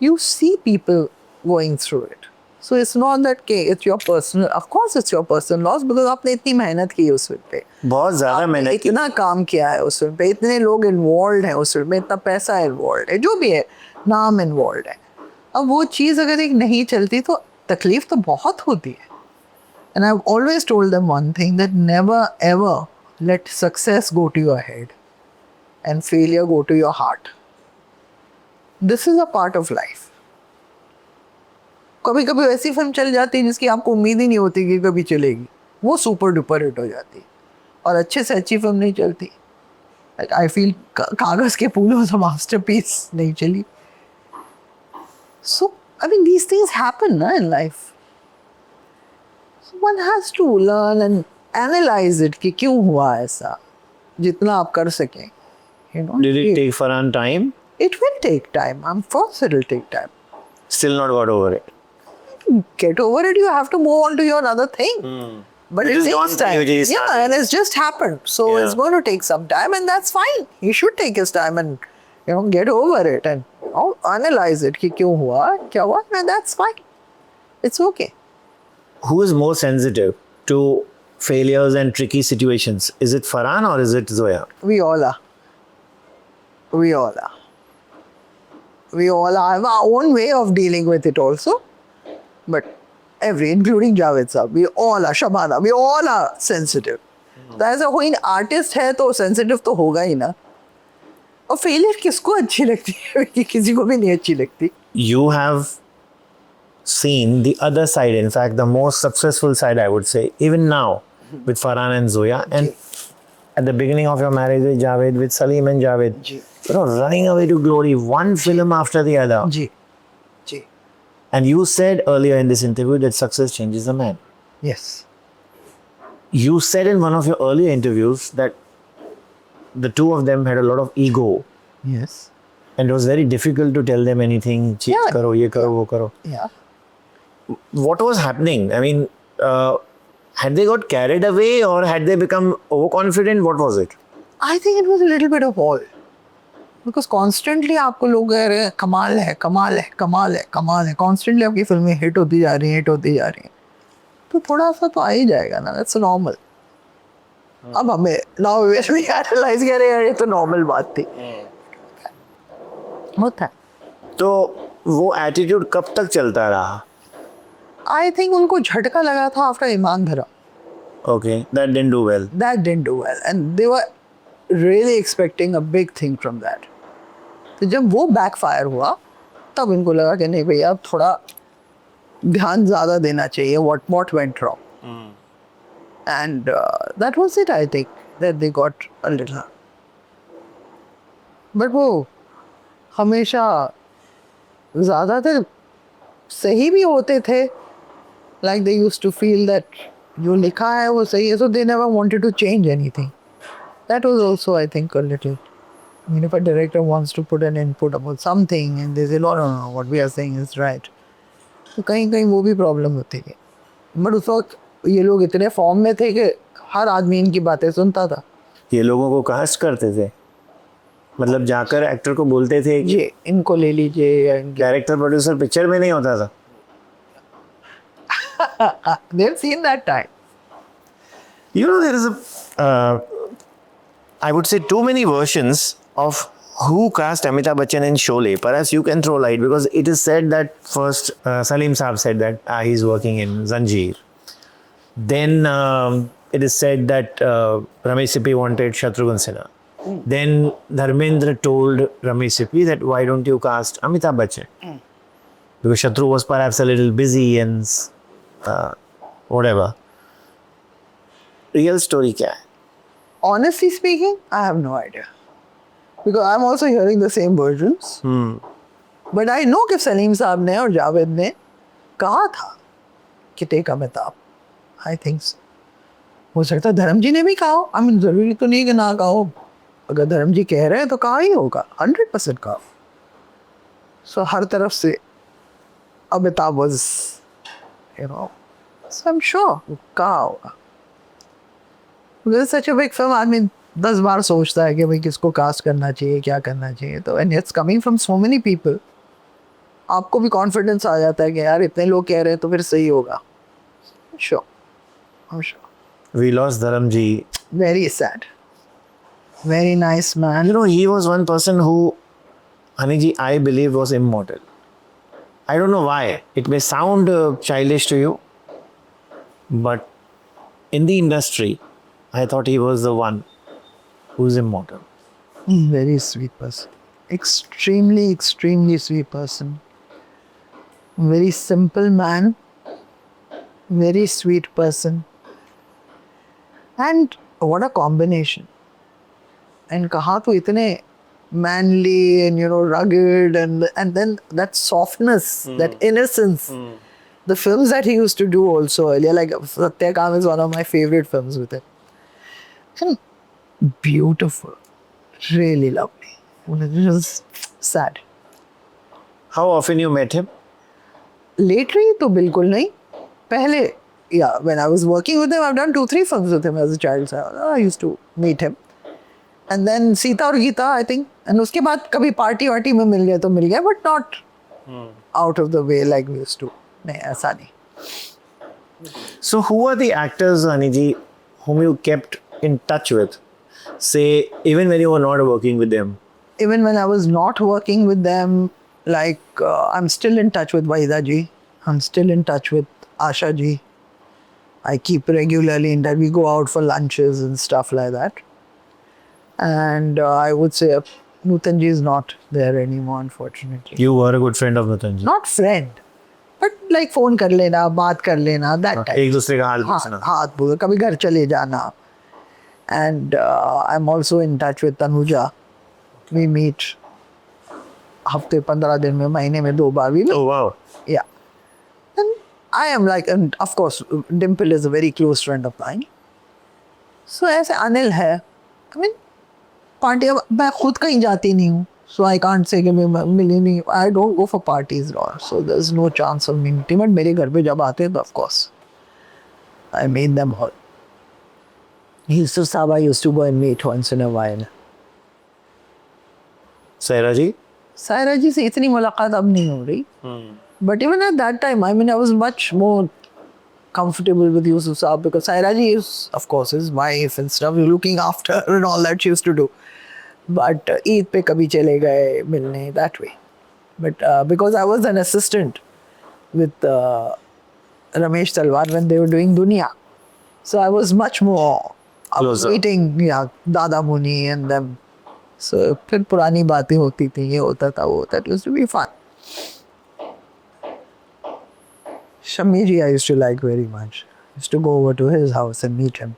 You see people going through it. So it's not that it's your personal. Of course, it's your personal loss because आपने इतनी मेहनत की उस film पे. बहुत ज़्यादा आपने मेहनत की. इतना काम किया है उस फिल्म पे. इतने लोग इन्वॉल्व हैं उस फिल्म में. इतना पैसा इन्वॉल्व है. जो भी है, नाम इन्वॉल्व है. अब वो चीज़ अगर एक नहीं चलती तो तकलीफ तो बहुत होती है. And I've always told them one thing, that never ever let success go to your head and failure go to your heart. This is a part of life. कभी कभी ऐसी फिल्म चल जाती है जिसकी आपको उम्मीद ही नहीं होती कि कभी चलेगी, वो सुपर डुपर हिट हो जाती है. और अच्छे से अच्छी फिल्म नहीं चलती. Like I feel कागज के फूल was a masterpiece, नहीं चली. So I mean these things happen na, in life. So one has to learn and analyze it कि क्यों हुआ ऐसा, जितना आप कर सकें. You know. Did it take Farhan time? It will take time. I'm forced it will take time. Still not got over it. Get over it, you have to move on to your other thing. But it It is takes gone, time. you just Yeah, started. and it's just happened. So Yeah. it's going to take some time, and that's fine. He should take his time and get over it and analyze it. कि क्यों हुआ, क्या हुआ, and that's fine. It's okay. Who is more sensitive to failures and tricky situations? Is it Farhan or is it Zoya? We all are. We all are. We all have our own way of dealing with it also. But including Javed Saab, we all are, Shabana, we all are sensitive. तो ऐसा कोई artist है तो sensitive तो होगा ही ना. और failure किसको अच्छी लगती है? किसी को भी नहीं अच्छी लगती. You have seen the other side, in fact, the most successful side, I would say, even now with Farhan and Zoya. And at the beginning of your marriage with Javed, with Salim and Javed, running away to glory, one film after the other. Ji ji. And you said earlier in this interview that success changes a man. Yes. You said in one of your earlier interviews that the two of them had a lot of ego. Yes. And it was very difficult to tell them anything. Cheat Yeah. karo, ye karo, wo karo. Yeah. What was happening? I mean, had they got carried away or had they become overconfident? What was it? I think it was a little bit of all. Because constantly आपको लोग कह रहे हैं कमाल है, कमाल है, कमाल है, कमाल है. Constantly आपकी फिल्में हिट होती जा रही हैं, हिट होती जा रही हैं. तो थोड़ा सा तो आ ही जाएगा ना. That's normal. अब हमें now we analyze कर रहे हैं, ये तो normal बात थी. होता है. तो वो एटीट्यूड कब तक चलता रहा? I think उनको झटका लगा था after ईमान धरा. Okay, that didn't do well. That didn't do well. And they were really expecting a big thing from that. तो जब वो backfire हुआ, तब इनको लगा कि नहीं भैया अब थोड़ा ध्यान ज़्यादा देना चाहिए. What went wrong? And that was it, I think, that they got a little. But वो हमेशा ज़्यादातर सही भी होते थे. Like they used to feel that जो लिखा है वो सही है, so they never wanted to change anything. That was also, I think, a little. I mean, if a director wants to put an input about something and they say, no, what we are saying is right. तो कहीं कहीं वो भी problem होती है. But उस वक्त ये लोग इतने फॉर्म में थे कि हर आदमी इनकी बातें सुनता था. ये लोगों को कास्ट करते थे, मतलब जाकर एक्टर को बोलते थे कि ये इनको ले लीजिए या इनके. डायरेक्टर प्रोड्यूसर पिक्चर में नहीं होता था. They've seen that time. You know, there is I would say, too many versions of who cast Amitabh Bachchan in Sholay. Perhaps you can throw light, because it is said that first Salim Saab said that he's working in Zanjeer. Then it is said that Ramesh Sippy wanted Shatrughan Sinha. Then Dharmendra told Ramesh Sippy that why don't you cast Amitabh Bachchan? Because Shatru was perhaps a little busy and whatever. Real story क्या है? Honestly speaking, I have no idea. Because I'm also hearing the same versions. But I know कि सलीम साहब ने और जावेद ने कहा था कि take Amitabh. I think so. हो सकता है धर्म जी ने भी कहा हो. I mean, जरूरी तो नहीं कि ना कहा हो. अगर धर्म जी कह रहे हैं तो कहा ही होगा. 100% कहा. So हर तरफ से Amitabh was, you know, so I'm sure कहा होगा. Because it's such a big film. I mean, 10 बार सोचता है कि भाई किसको कास्ट करना चाहिए, क्या करना चाहिए. तो and it's coming from so many people. आपको भी कॉन्फिडेंस आ जाता है कि यार इतने लोग कह रहे हैं तो फिर सही होगा. Sure. I'm sure. We lost Dharamji. Very sad. Very nice man. You know, he was one person who, Haniji, I believe was immortal. I don't know why. It may sound childish to you, but in the industry, I thought he was the one who's immortal. Very sweet person. Extremely, extremely sweet person. Very simple man. Very sweet person. And what a combination. And कहा तो इतने manly and, you know, rugged and then that softness, that innocence. The films that he used to do also earlier, like Satyakam is one of my favorite films with him. And beautiful. Really lovely. It was sad. How often you met him? Lately, तो बिल्कुल नहीं. पहले, yeah, when I was working with him, I've done 2-3 films with him as a child. So I used to meet him. And then Sita और Gita, I think. And उसके बाद कभी party वार्टी में मिल गए तो मिल गए, but not out of the way like we used to. नहीं, ऐसा नहीं. So, who are the actors, Haniji, whom you kept in touch with? Say, even when you were not working with them? Even when I was not working with them, like I'm still in touch with Wahida ji. I'm still in touch with Asha ji. I keep regularly in touch. We go out for lunches and stuff like that. And I would say Nutan ji is not there anymore, unfortunately. You were a good friend of Nutanji. Not friend, but like phone कर लेना, बात कर लेना, that type. एक दूसरे का हाल हाँ, पूछना. हाथ पूछना, कभी घर चले जाना. And I'm also in touch with Tanuja. We meet हफ्ते 15 दिन में, महीने में 2 बार. We meet. Oh, wow. Yeah. And I am like, and of course, Dimple is a very close friend of mine. So ऐसे अनिल है. I mean, पार्टी अब मैं खुद कहीं जाती नहीं हूँ. So I can't say कि मैं मिली नहीं. I don't go for parties or so there's no chance of me meeting. But मेरे घर पे जब आते हैं तो of course I meet them all. Yusuf Sahab I used to go and meet once in a while. Saira ji? Saira जी से इतनी मुलाकात अब नहीं हो रही. But even at that time, I mean, I was much more comfortable with Yusuf Saab because Saira ji is, of course, his wife and stuff, looking after her and all that she used to do. But Eid pe kabhi chale gaye milne, that way. But because I was an assistant with Ramesh Talwar when they were doing Dunia, so I was much more Closer. meeting, yeah, Dada Muni and them. So फिर पुरानी बातें होती थी, ये होता था, वो होता. It used to be fun. Shammi ji I used to like very much. I used to go over to his house and meet him.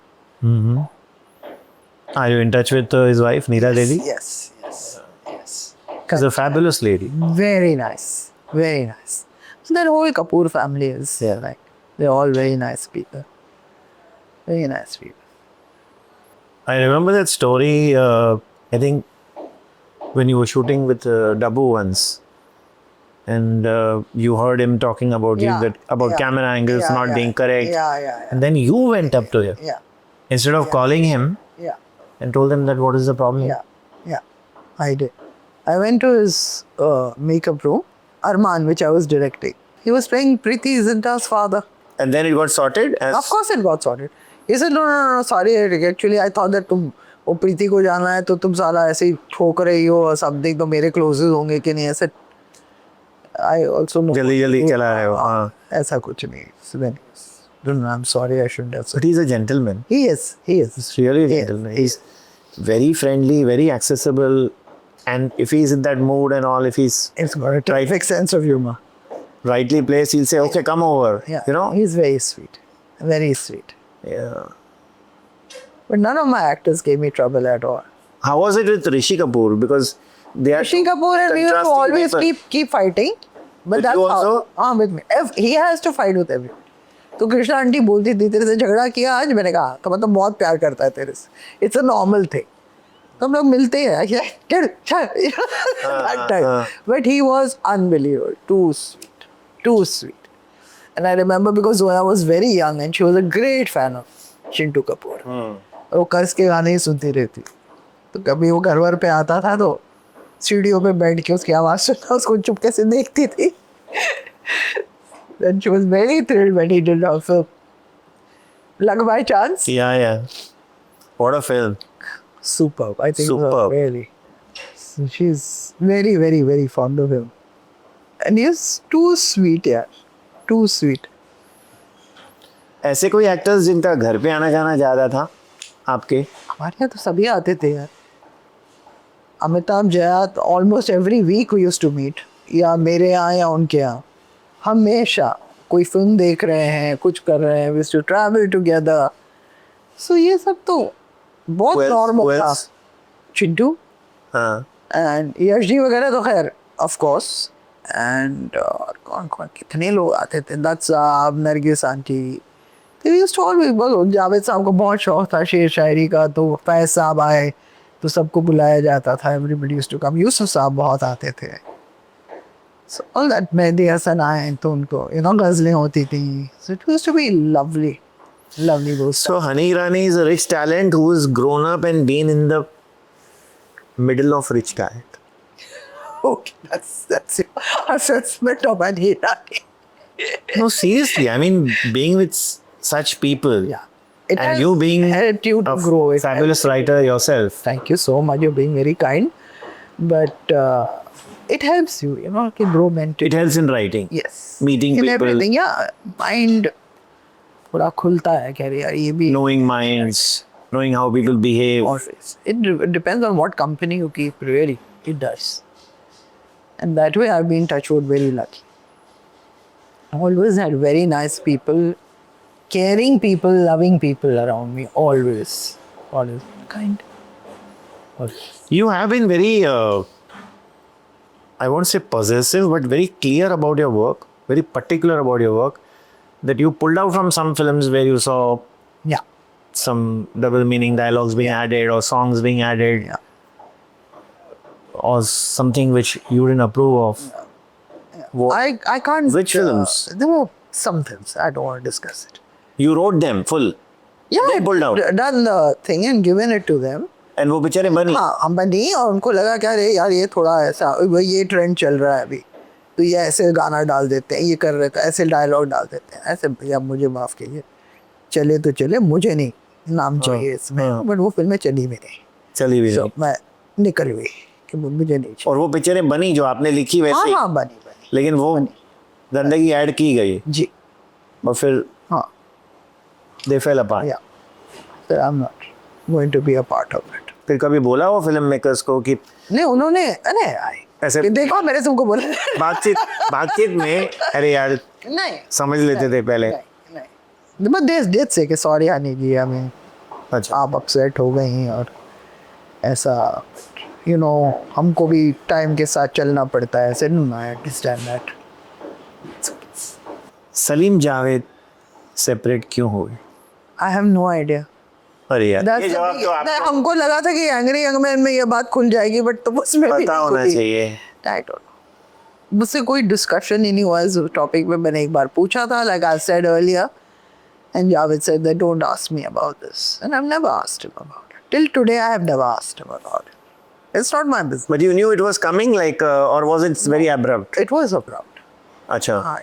Are you in touch with his wife, Neera Devi? Yes, yes, yes. She's a fabulous lady. Very nice, very nice. So that whole Kapoor family is like, they're all very nice people. Very nice people. I remember that story, I think, when you were shooting with Dabu once. And you heard him talking about you, that about camera angles not being correct. Yeah. And then you went up to him. Yeah. Instead of calling him Yeah. and told him that what is the problem. Yeah. I did. I went to his makeup room, Arman, which I was directing. He was playing Preeti Zinta's father. And then it got sorted? Of course it got sorted. He said, no, sorry, actually I thought that तुम वो प्रीति को जाना है तो तुम साला ऐसे ही ठोक रही हो और something तो मेरे closes होंगे कि नहीं. ऐसे I also know. जल्दी चला रहे हो. हाँ. ऐसा कुछ नहीं. So then, no, I'm sorry, I shouldn't have said. But he's a gentleman. He is. He's really a gentleman. He's very friendly, very accessible. And if he's in that mood and all, if he's He's got a terrific sense of humor. rightly placed, he'll say, okay, come over. Yeah. You know? He's very sweet. Very sweet. Yeah. But none of my actors gave me trouble at all. How was it with Rishi Kapoor? Because they are Rishi Kapoor and we used to contrasting always people. keep fighting. But With that's you how. also? हाँ, with me. He has to fight with everyone. तो Krishna aunty बोलती थी तेरे से झगड़ा किया आज, मैंने कहा तो मतलब बहुत प्यार करता है तेरे से. It's a normal thing. तो हम लोग मिलते हैं. That time. But he was unbelievable. Too sweet. Too sweet. And I remember because when I was very young and she was a great fan of Chintu Kapoor. वो कर्ज के गाने ही सुनती रहती. तो कभी वो घर वर पे आता था तो सीढ़ियों पे बैठ के उसकी आवाज़ सुनना, उसको चुपके से देखती थी. Then she was very thrilled when he did our film. Luck by Chance. Yeah, yeah. What a film. Superb. I think Superb. really. So she's very, very, very fond of him. And he's too sweet, yeah. Too sweet. ऐसे कोई actors जिनका घर पे आना जाना ज़्यादा था आपके? हमारे यहाँ तो सभी आते थे यार. Amitabh Jaya almost every week we used to meet, या मेरे यहाँ या उनके यहाँ. हमेशा कोई फिल्म देख रहे हैं, कुछ कर रहे हैं, we used to travel together. So ये सब तो बहुत नॉर्मल था. चिंटू हाँ. एंड यश जी वगैरह तो खैर ऑफ कोर्स. एंड कौन कौन कितने लोग आते थे. दत्त साहब, नरगिस आंटी. जावेद साहब को बहुत शौक था शेर शायरी का, तो फैज साहब आए तो सबको बुलाया जाता था. Everybody used to come. Yusuf साहब बहुत आते थे. So all that. Mehdi Hassan आए तो उनको गज़लें होती थी. So it used to be lovely. Lovely those. So Honey Irani is a rich talent who has grown up and been in the middle of rich talent. Okay, that's your assessment of Honey Irani. No, seriously. I mean, being with such people. Yeah. It And has you being helped you to a grow. It fabulous writer yourself. Thank you so much. You're being very kind. But it helps you, to grow mentally. It helps in writing. Yes. Meeting In people. everything, yeah. Mind थोड़ा खुलता है. कह रही यार ये भी. Knowing minds. Knowing how people behave. Always. It depends on what company you keep, really. It does. And that way I've been touched wood very lucky. Always had very nice people, caring people, loving people around me. Always. Always. Kind. Always. You have been very, I won't say possessive, but very clear about your work. Very particular about your work. That you pulled out from some films where you saw Yeah. some double meaning dialogues being added or songs being added. Yeah. Or something which you didn't approve of. What? I can't. Which films? There were some films. I don't want to discuss it. You wrote them full. Yeah, They pulled out. Done the thing and given it to them. And वो बेचारे बनी. हाँ, हम बनी और उनको लगा क्या रे यार ये थोड़ा ऐसा ये ट्रेंड चल रहा है अभी, तो ये ऐसे गाना डाल देते हैं, ये कर रहे थे, ऐसे डायलॉग डाल देते हैं, ऐसे. भैया मुझे माफ़ कीजिए, चले तो चले, मुझे नहीं नाम चाहिए इसमें. बट वो फिल्में चली भी नहीं. चली भी So, नहीं. मैं निकल गई कि मुझे नहीं चाहिए. और वो पिक्चरें बनी जो आपने लिखी वैसे हाँ ही. हाँ बनी. लेकिन वो गंदगी ऐड की गई जी. और फिर हाँ. they fell apart. Yeah. So I'm not going to be a part of it. फिर कभी बोला वो फिल्म मेकर्स को कि नहीं उन्होंने ऐसे देखो मेरे से उनको बोला. बातचीत में अरे यार नहीं समझ लेते थे पहले. नहीं. But they did say कि sorry Honey ji, I mean अच्छा. आप अपसेट हो गई और ऐसा हमको भी टाइम के साथ चलना पड़ता है. ऐसे I understand that. Salim Javed separate क्यों हो गए? I have no idea. अरे यार ये जवाब तो आपको हमको लगा था कि एंग्री यंग मैन में ये बात खुल जाएगी, बट तो उसमें भी पता होना चाहिए. I don't know. मुझसे कोई डिस्कशन ही नहीं हुआ इस टॉपिक पे. मैंने एक बार पूछा था, like I said earlier, and Javed said that don't ask me about this, and I have never asked him about it. Till today I have never asked him about it. It's not my business. But you knew it was coming, like, or was it very abrupt? It was abrupt. अच्छा.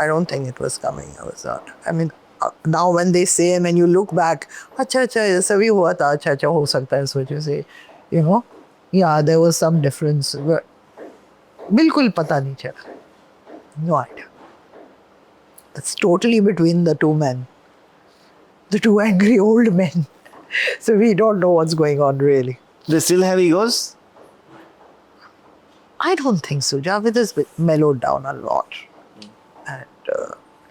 I don't think it was coming. I was not. I mean, now when they say and when you look back, अच्छा ऐसा भी हुआ था, अच्छा हो सकता है इस वजह से, yeah, there was some difference. But बिल्कुल पता नहीं चला. No idea. It's totally between the two men, the two angry old men. So we don't know what's going on really. They still have egos? I don't think so. Javed has mellowed down a lot. And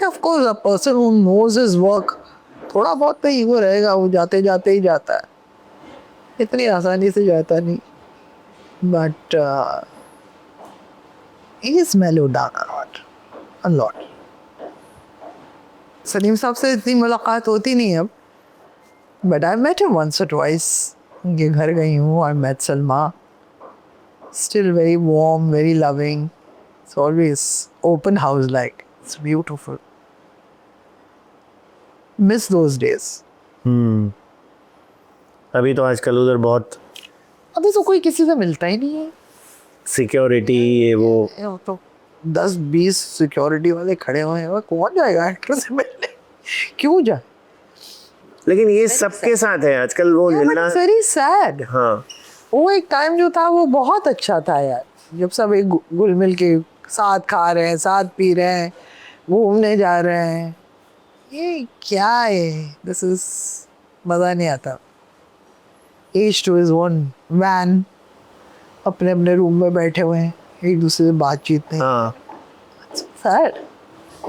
of course, a person who knows his work, थोड़ा बहुत तो ego रहेगा, वो जाते जाते ही जाता है. इतनी आसानी से जाता नहीं, but he is mellowed down a lot. Salim साहब से इतनी मुलाकात होती नहीं अब, but I met him once और ट्वाइस. उनके घर गई हूँ. I met Salma. Still very warm, very loving. It's always open house like. It's beautiful. Miss those days. अभी तो आजकल उधर बहुत अभी तो कोई किसी से मिलता ही नहीं है. सिक्योरिटी ये वो. ये तो 10-20 सिक्योरिटी वाले खड़े हुए हैं. कौन जाएगा एक्टर से मिलने? क्यों जाए? लेकिन ये सबके साथ है आजकल वो मिलना. Very sad. हाँ, वो एक टाइम जो था वो बहुत अच्छा था यार, जब सब एक घुल मिल के साथ खा रहे हैं, साथ पी रहे हैं, घूमने जा रहे हैं. ये क्या है? दिस इज मज़ा नहीं आता. Each to is one van, अपने अपने रूम में बैठे हुए हैं, एक दूसरे से बातचीत नहीं. हाँ. सैड.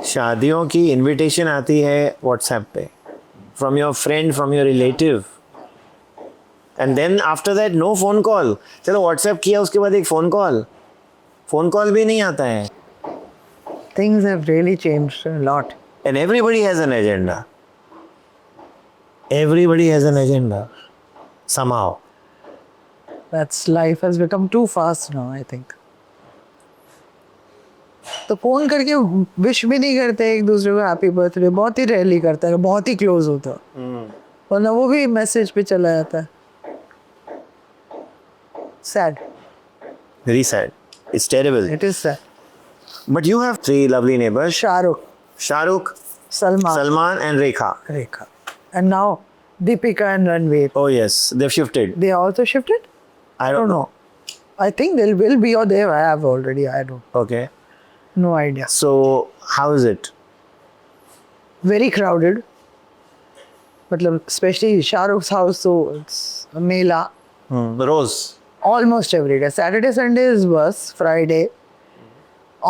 शादियों की इनविटेशन आती है व्हाट्सएप पे, from your friend, from your relative, and then after that no phone call. चलो व्हाट्सएप किया, उसके बाद एक फोन कॉल भी नहीं आता है. Things have really changed a lot. And everybody has an agenda. Everybody has an agenda. Somehow. That's life has become too fast now, I think. तो फोन करके विश भी नहीं करते एक दूसरे को हैप्पी बर्थडे. बहुत ही रेयरली करता है, बहुत ही क्लोज होता है, वरना वो भी मैसेज पे चला जाता है. Sad. Very sad. It's terrible. It is sad. But you have three lovely neighbors: Shahrukh, Shahrukh, Salman, Salman, and Rekha. Rekha, and now Deepika and Ranveer. Oh yes, they've shifted. They also shifted? I don't know. I think they will be, or they have already. I don't. Okay. No idea. So how is it? Very crowded. मतलब especially Shahrukh's house, so it's a mela. Rose. Almost every day. Saturday, Sunday is worse. Friday.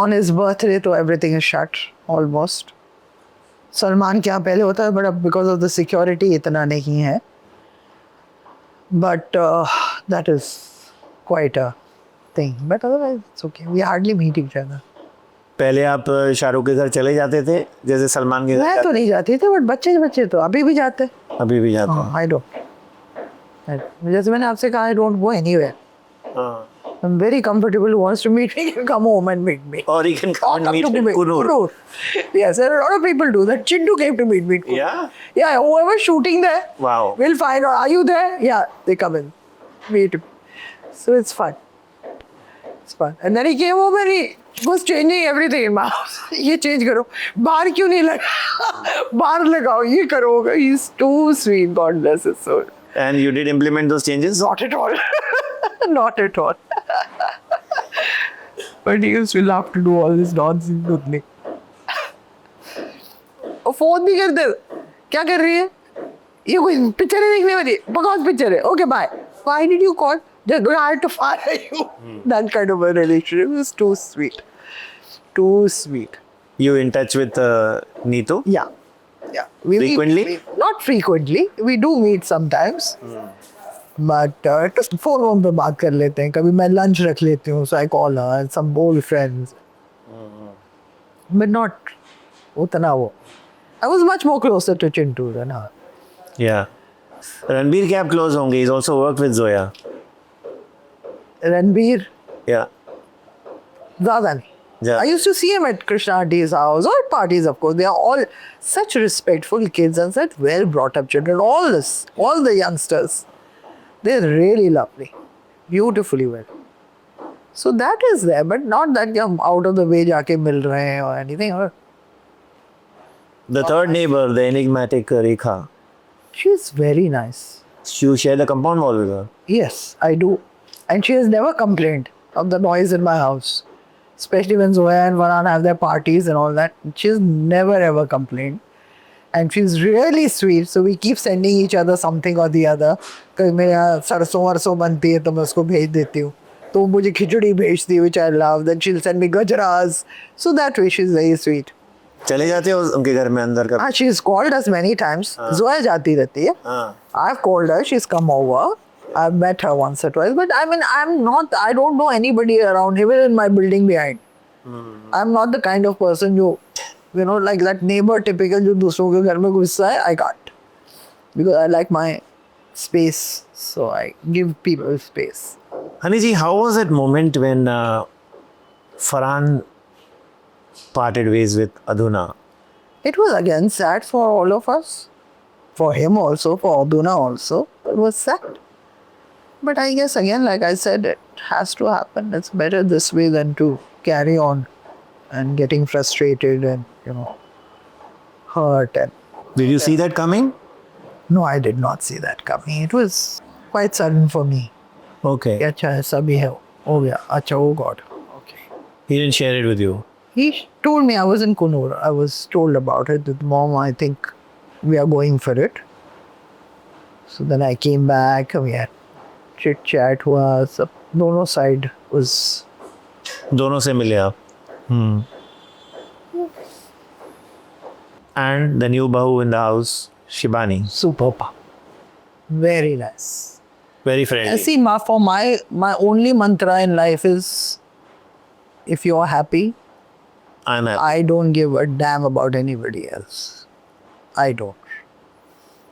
On his birthday, तो everything is shut. Almost. Salman के यहाँ पहले होता है, but अब because of the security इतना नहीं है. But that is quite a thing. But otherwise, it's okay. We hardly meet each other. पहले आप शाहरुख के घर चले जाते थे जैसे सलमान के घर मैं तो नहीं जाती थी, बट बच्चे तो अभी भी जाते हैं. अभी भी जाते हैं. I don't. जैसे मैंने आपसे कहा, I don't go anywhere. हाँ. I'm very comfortable. Who wants to meet me can come home and meet me. Or you can come and meet to with Kunur. Yes, there are a lot of people do that. Chintu came to meet me. Yeah? Yeah, whoever's shooting there, Wow. we'll find out. Are you there? Yeah, they come in. Meet him. So it's fun. It's fun. And then he came home and he was changing everything in my house. ये change करो. बाहर क्यों नहीं लगा? बाहर लगाओ. ये करो. He's too sweet. God bless his soul. And you did implement those changes? Not at all. Not at all. But he used to love to do all this nonsense with me. और phone भी करते. क्या कर रही है? ये कोई picture देखने वाली? बकवास पिक्चर है. Okay, bye. Why did you call? Just I had to fire you. That kind of a relationship. It was too sweet. Too sweet. You in touch with Neetu? Yeah. Yeah. Frequently? Not frequently. We do meet sometimes. But phone पे बात कर लेते हैं. कभी मैं lunch रख लेती हूँ, so I call her and some old friends. But not उतना वो. I was much more closer to Chintu than her. Yeah. Ranbir के आप close होंगे. He's also worked with Zoya. Ranbir Yeah. ज़्यादा नहीं. Yeah. I used to see him at Krishna Auntie's house or at parties, of course. They are all such respectful kids and such well brought up children. All the youngsters, they're really lovely, beautifully well. So that is there, but not that हम out of the way जाके मिल रहे हैं or anything. Or The third neighbor, the enigmatic Rekha. she's very nice. You share the compound wall with her. Yes, I do. And she has never complained of the noise in my house. Especially when Zoya and Varan have their parties and all that. She's never ever complained. And she's really sweet. So we keep sending each other something or the other. कभी मेरे यहाँ सरसों वरसों बनती है तो मैं उसको भेज देती हूँ. तो वो मुझे खिचड़ी भेजती है, which I love. Then she'll send me gajaras. So that way she's very sweet. चले जाते हो उनके घर में अंदर का? She's called us many times. Zoya जाती रहती है. हाँ. I've called her. She's come over. I've met her once or twice, but I mean, I don't know anybody around, even in my building behind. I'm not the kind of person like that neighbor typical जो दूसरों के घर में घुसता है, I can't. Because I like my space, so I give people space. Haniji, how was that moment when Farhan parted ways with Aduna? It was again sad for all of us. For him also, for Aduna also. It was sad. But I guess again, like I said, it has to happen. It's better this way than to carry on and getting frustrated and, hurt. And Did you see that coming? no, I did not see that coming. It was quite sudden for me. Okay. कि अच्छा ऐसा भी है हो गया अच्छा oh God. Okay. He didn't share it with you. He told me, I was in Kunur. I was told about it that mom, I think we are going for it. So then I came back, we had chit chat हुआ सब दोनों side was दोनों से मिले आप. And the new bahu in the house, Shibani. superb. Very nice. Very friendly. See, for my only mantra in life is if you're happy, I'm happy. I don't give a damn about anybody else. I don't.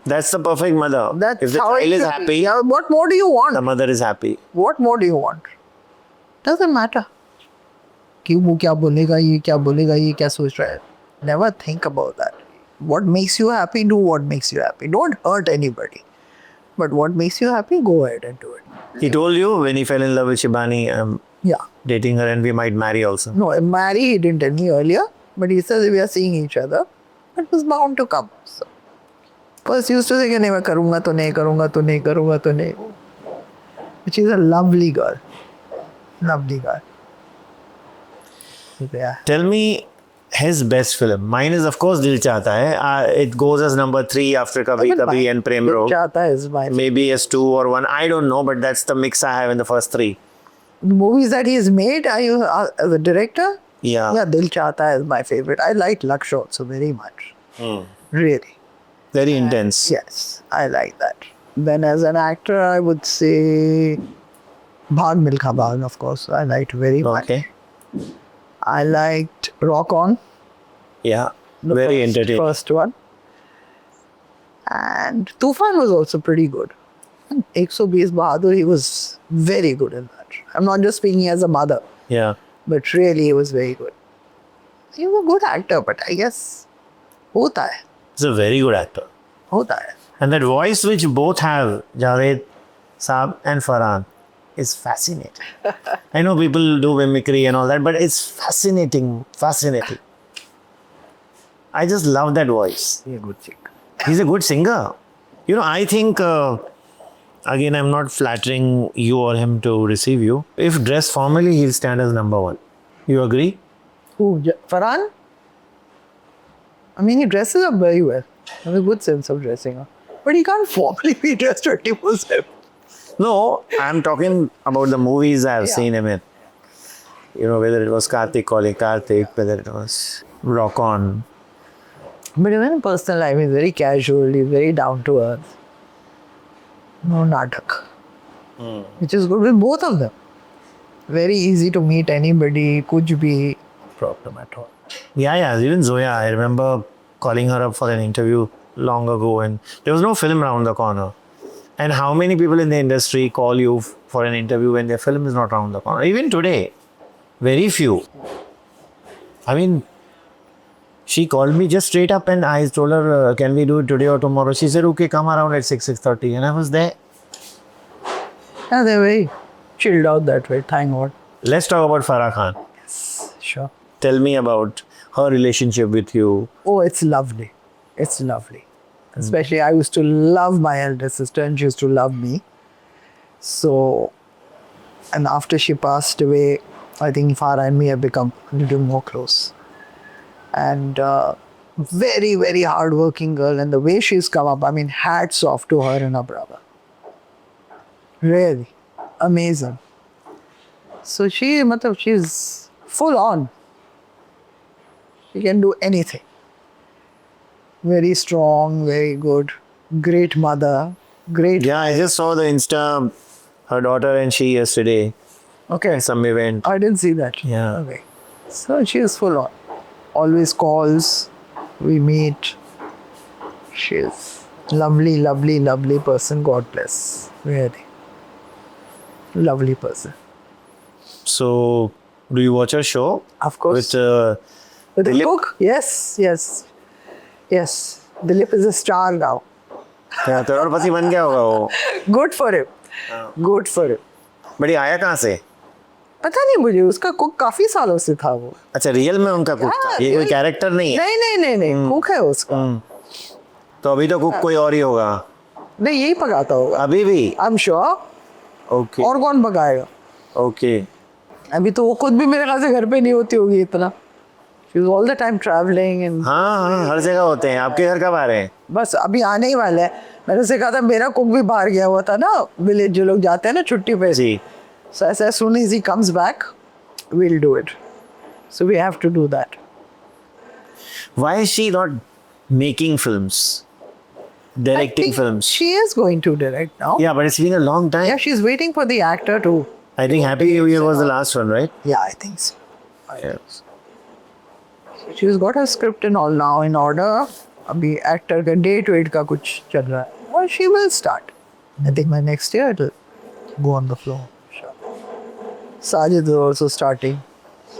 That's the perfect mother. That's if the how it child is should happy, be. Yeah, what more do you want? the mother is happy. What more do you want? Doesn't matter. कि वो क्या बोलेगा ये क्या बोलेगा ये क्या सोच रहा है. Never think about that. What makes you happy, do what makes you happy. Don't hurt anybody. But what makes you happy, go ahead and do it. He told you when he fell in love with Shibani, I'm Yeah. dating her and we might marry also. No, marry he didn't tell me earlier, but he says we are seeing each other. It was bound to come. So, first he used to say कि नहीं मैं करूँगा तो नहीं करूँगा तो नहीं करूँगा तो नहीं. But she's a lovely girl. Lovely girl. Yeah. Tell me his best film. Mine is of course Dil Chahta Hai. It goes as number 3 after Kabhi Kabhi and Prem Rog. Chahta is my Maybe as 2 or 1. I don't know, but that's the mix I have in the first 3. The movies that he's made. Are you as a director? Yeah. Yeah, Dil Chahta is my favorite. I like Laksh also very much. Really. Very intense. Yes, I like that. Then as an actor, I would say Bhag Milkha Bhag, of course. I liked very much. Okay. I liked Rock On. Yeah. the Very first, entertaining. First one. And Tufan was also pretty good. 120 Bahadur, he was very good in that. I'm not just speaking as a mother, Yeah. but really he was very good. He was a good actor, but I guess hota hai. He's a very good actor. Hota hai. And that voice which both have, Javed Saab and Farhan, is fascinating. I know people do mimicry and all that, but it's fascinating. Fascinating. I just love that voice. He a good chick. He's a good singer. I think, again, I'm not flattering you or him to receive you. If dressed formally, he'll stand as number 1. You agree? Who? Farhan? I mean, he dresses up very well. Has a good sense of dressing up. But he can't formally be dressed 24/7. No, I'm talking about the movies I've seen him in. Whether it was Kartik calling Kartik, whether it was Rock On. But even in personal life, he's very casual, he's very down to earth. No natak. Which is good with both of them. Very easy to meet anybody, kuch bhi problem at all. Yeah. Even Zoya, I remember calling her up for an interview long ago and there was no film around the corner. And how many people in the industry call you for an interview when their film is not around the corner? Even today, very few. I mean, she called me just straight up and I told her, can we do it today or tomorrow? She said, okay, come around at 6:30. And I was there. Yeah, they're very chilled out that way, thank God. Let's talk about Farah Khan. Sure. Tell me about her relationship with you. Oh, it's lovely. It's lovely. Especially, I used to love my elder sister and she used to love me. So, and after she passed away, I think Farah and me have become a little more close. And very, very hardworking girl. And the way she's come up, I mean, hats off to her and her brother. Really amazing. So she's full on. She can do anything. Very strong, very good, great mother, Great. Yeah, I just saw the Insta, her daughter and she yesterday, Okay. some event. I didn't see that. Yeah. Okay. So she is full on. Always calls. We meet. She is lovely, lovely, lovely person. God bless. Really. Lovely person. So, do you watch her show? Of course. With With the Dilip? cook? Yes, yes. Yes. Dilip is a star now. क्या करोड़पति बन गया होगा वो? Good for him. Good for him. But ये आया कहाँ से? पता नहीं मुझे उसका कुक काफी सालों से था वो. अच्छा, रियल में उनका कुक था, ये कोई कैरेक्टर नहीं है. नहीं कुक है उसका. तो अभी तो कुक कोई और ही होगा. नहीं यही पकाता होगा. अभी भी? I am sure. ओके. और कौन पकाएगा? ओके. अभी तो वो खुद भी मेरे ख्याल से घर पे नहीं होती होगी इतना. She was all the time traveling and हाँ, हर जगह होते हैं. आपके घर कब आ रहे हैं? बस अभी आने ही वाला है. मैंने उसे कहा था मेरा कुक भी बाहर गया हुआ था ना, विलेज जो लोग जाते हैं ना छुट्टी पे. जी. So as soon as he comes back, we'll do it. So we have to do that. Why is she not making films? Directing films? She is going to direct now. Yeah, but it's been a long time. Yeah, she's waiting for the actor to. I think Happy New Year was the last one, right? Yeah, I think so. Yes. She's got her script and all now in order. अभी actor का date wait का कुछ चल रहा है. Well, she will start. I think by next year it'll go on the floor. Sure. Sajid is also starting.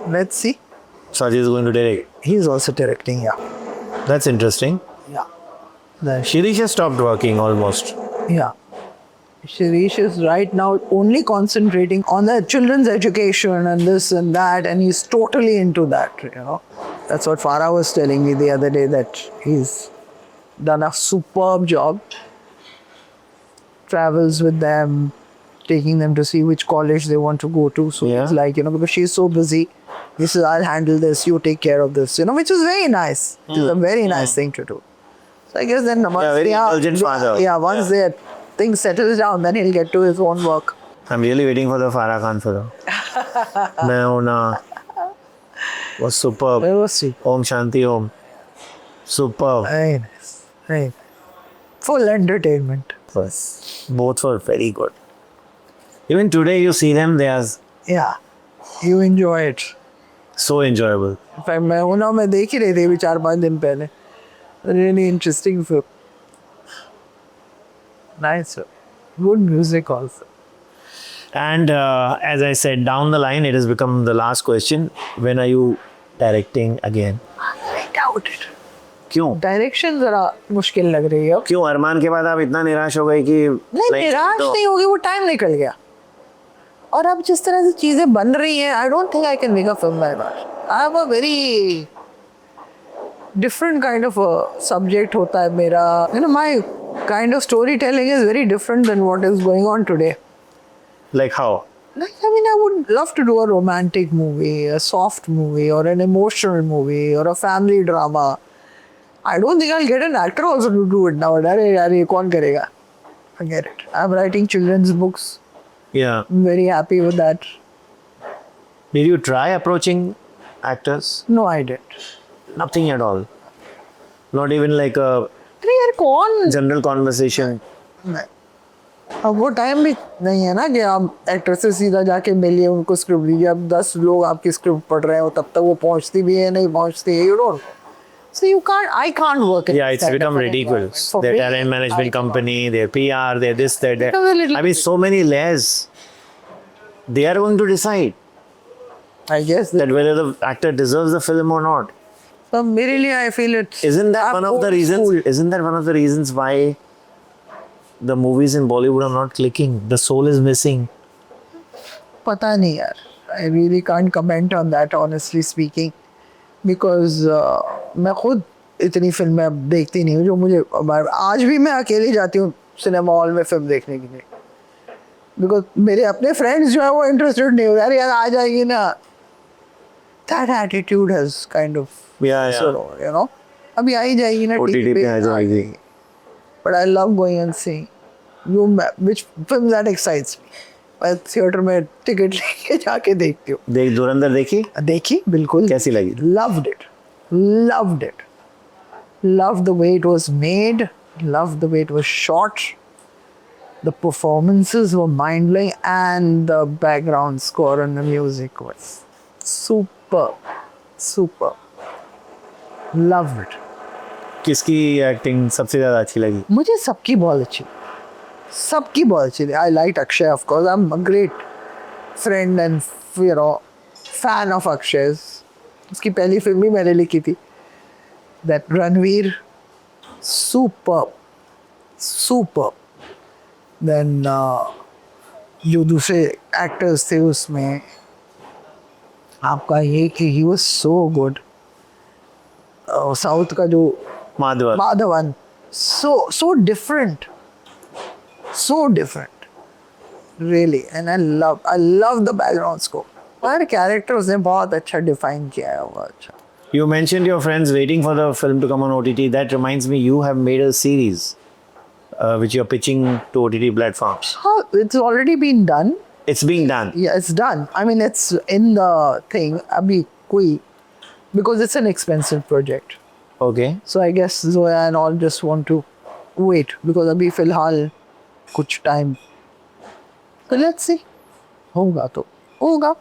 Let's see. Sajid is going to direct. He's also directing. Yeah. That's interesting. Yeah. Then Shirish has stopped working almost. yeah. Shirish is right now only concentrating on the children's education and this and that, and he's totally into that, you know. That's what Farah was telling me the other day, that he's done a superb job. Travels with them, taking them to see which college they want to go to. So Yeah. it's like, you know, because she's so busy, he says, I'll handle this, you take care of this, you know, which is very nice. It's a very nice thing to do. So I guess then once very indulgent father. Yeah, once their thing settles down, then he'll get to his own work. I'm really waiting for the Farah Khan film. Meona was superb. Where was she? Om Shanti Om. Superb. Very nice. Very nice. Full entertainment. Both were very good. Even today you see them, they are Yeah. You enjoy it. so enjoyable. In fact, मैं उन्हें मैं देख ही रही थी अभी 4-5 दिन पहले. Really interesting film. Nice. Good music also. And as I said, down the line, it has become the last question. When are you directing again? I doubt it. क्यों? डायरेक्शन जरा मुश्किल लग रही है. क्यों अरमान के बाद आप इतना निराश हो गए कि नहीं निराश नहीं होगी, वो टाइम निकल गया. और अब जिस तरह से चीजें बन रही हैं, I don't think I can make a film like that. I have a very different kind of subject होता है मेरा. You know my kind of story telling is very different then what is going on today. Like how? Like, I mean, I would love to do a romantic movie, a soft movie, or an emotional movie, or a family drama. I don't think I'll get an actor also to do it now. अरे कौन करेगा? Forget it. I'm writing children's books. Yeah. I'm very happy with that. Did you try approaching actors? No, I didn't. Nothing at all. Not even like a अरे यार कौन? general conversation. अब वो time भी नहीं है ना कि आप एक्टर से सीधा जाके मिलिए, उनको स्क्रिप्ट दीजिए. अब 10 लोग आपकी स्क्रिप्ट पढ़ रहे हो, तब तक वो पहुंचती भी है नहीं पहुंचती है. You don't know. So you can't. I can't work. Yeah, it's become ridiculous. Their talent management company, their PR, their this, their that. Becomes a little I mean, so many layers. They are going to decide I guess that whether the actor deserves the film or not. So मेरे लिए I feel it. Isn't that one of the reasons? Isn't that one of the reasons why the movies in Bollywood are not clicking? The soul is missing. पता नहीं यार. I really can't comment on that honestly speaking, because मैं खुद इतनी फिल्में अब देखती नहीं हूँ जो मुझे. आज भी मैं अकेली जाती हूँ सिनेमा हॉल में फिल्म देखने के लिए, बिकॉज मेरे अपने फ्रेंड्स जो है वो इंटरेस्टेड नहीं हो रहे. अरे यार आ जाएगी ना. That attitude has kind of Yeah, yeah. so, you know, अभी आ ही जाएगी ना OTT पे आ जाएगी. But I love going and seeing which films that excites me. मैं थिएटर में टिकट लेके जाके देखती हूँ. देख धुरंधर देखी? देखी बिल्कुल. कैसी लगी? Loved it. Loved it. Loved the way it was made. Loved the way it was shot. The performances were mind-blowing and the background score and the music was super. Loved it. किसकी acting सबसे ज़्यादा अच्छी लगी? मुझे सबकी बहुत अच्छी थी. I liked Akshay, of course. I'm a great friend and fan of Akshay's. उसकी पहली फिल्म ही मैंने लिखी थी. That Ranveer, superb. Then जो दूसरे एक्टर्स थे उसमें आपका ये कि he was so good. South का जो Madhavan so different really, and I love the background score. Her character उसने बहुत अच्छा डिफाइन किया है. वो अच्छा. You mentioned your friends waiting for the film to come on OTT. That reminds me, you have made a series which you're pitching to OTT platforms. It's already been done. It's being done. Yeah, it's done. I mean, it's in the thing. अभी कोई, because it's an expensive project. Okay. So I guess Zoya and all just want to wait because अभी फिलहाल कुछ time. So let's see. होगा तो होगा.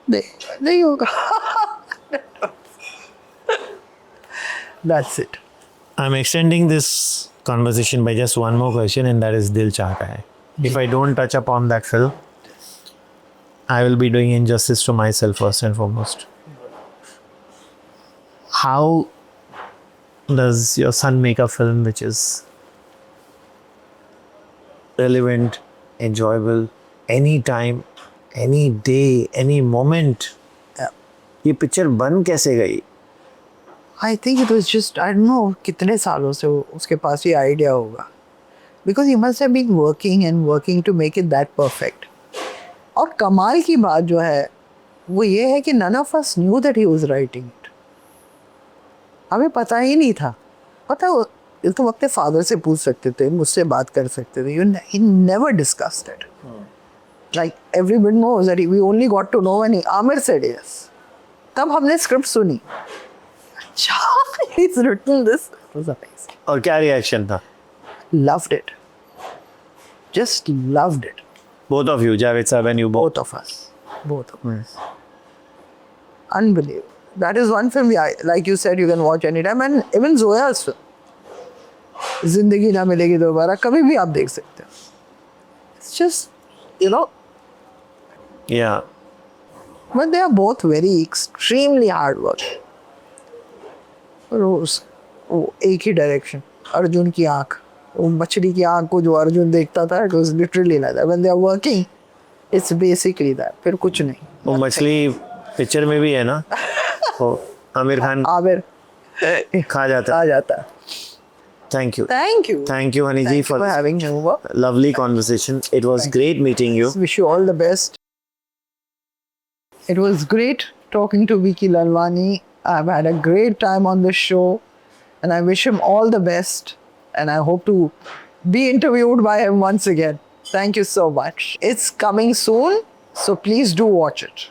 नहीं होगा. That's it. I'm extending this conversation by just one more question, and that is Dil Chahta Hai. If I don't touch upon that film, I will be doing injustice to myself first and foremost. How does your son make a film which is relevant, enjoyable, anytime, any day, any moment? ये picture बन कैसे गई? I think it was just, I don't know कितने सालों से उसके पास ये idea होगा. Because he must have been working to make it that perfect. और कमाल की बात जो है वो ये है कि none of us knew that he was writing it. हमें पता ही नहीं था. पता ये तो अपने फादर से पूछ सकते थे, मुझसे बात कर सकते थे. He never discussed it. Like everybody knows that we only got to know when Amir said yes. तब हमने स्क्रिप्ट सुनी. अच्छा, he's written this. It was amazing. और क्या रिएक्शन था? Loved it. Just loved it. Both of you, Javed sir, and you both. Both of us. Unbelievable. That is one film, yeah, like you said, you can watch anytime. And even Zoya's film. जिंदगी ना मिलेगी दोबारा कभी भी आप देख सकते हो. It's just, Yeah. But they are both very extremely hard work. रोज वो एक ही डायरेक्शन. अर्जुन की आँख, वो मछली की आँख को जो अर्जुन देखता था, it was literally like that. When they are working, it's basically that. फिर कुछ नहीं. वो मछली पिक्चर में भी है ना? वो आमिर खान खा जाता. Thank you. Thank you. Thank you, Honey ji, for having me over. Lovely conversation. It was great meeting you. Wish you all the best. It was great talking to Vicky Lalwani. I've had a great time on this show and I wish him all the best and I hope to be interviewed by him once again. Thank you so much. It's coming soon, so please do watch it.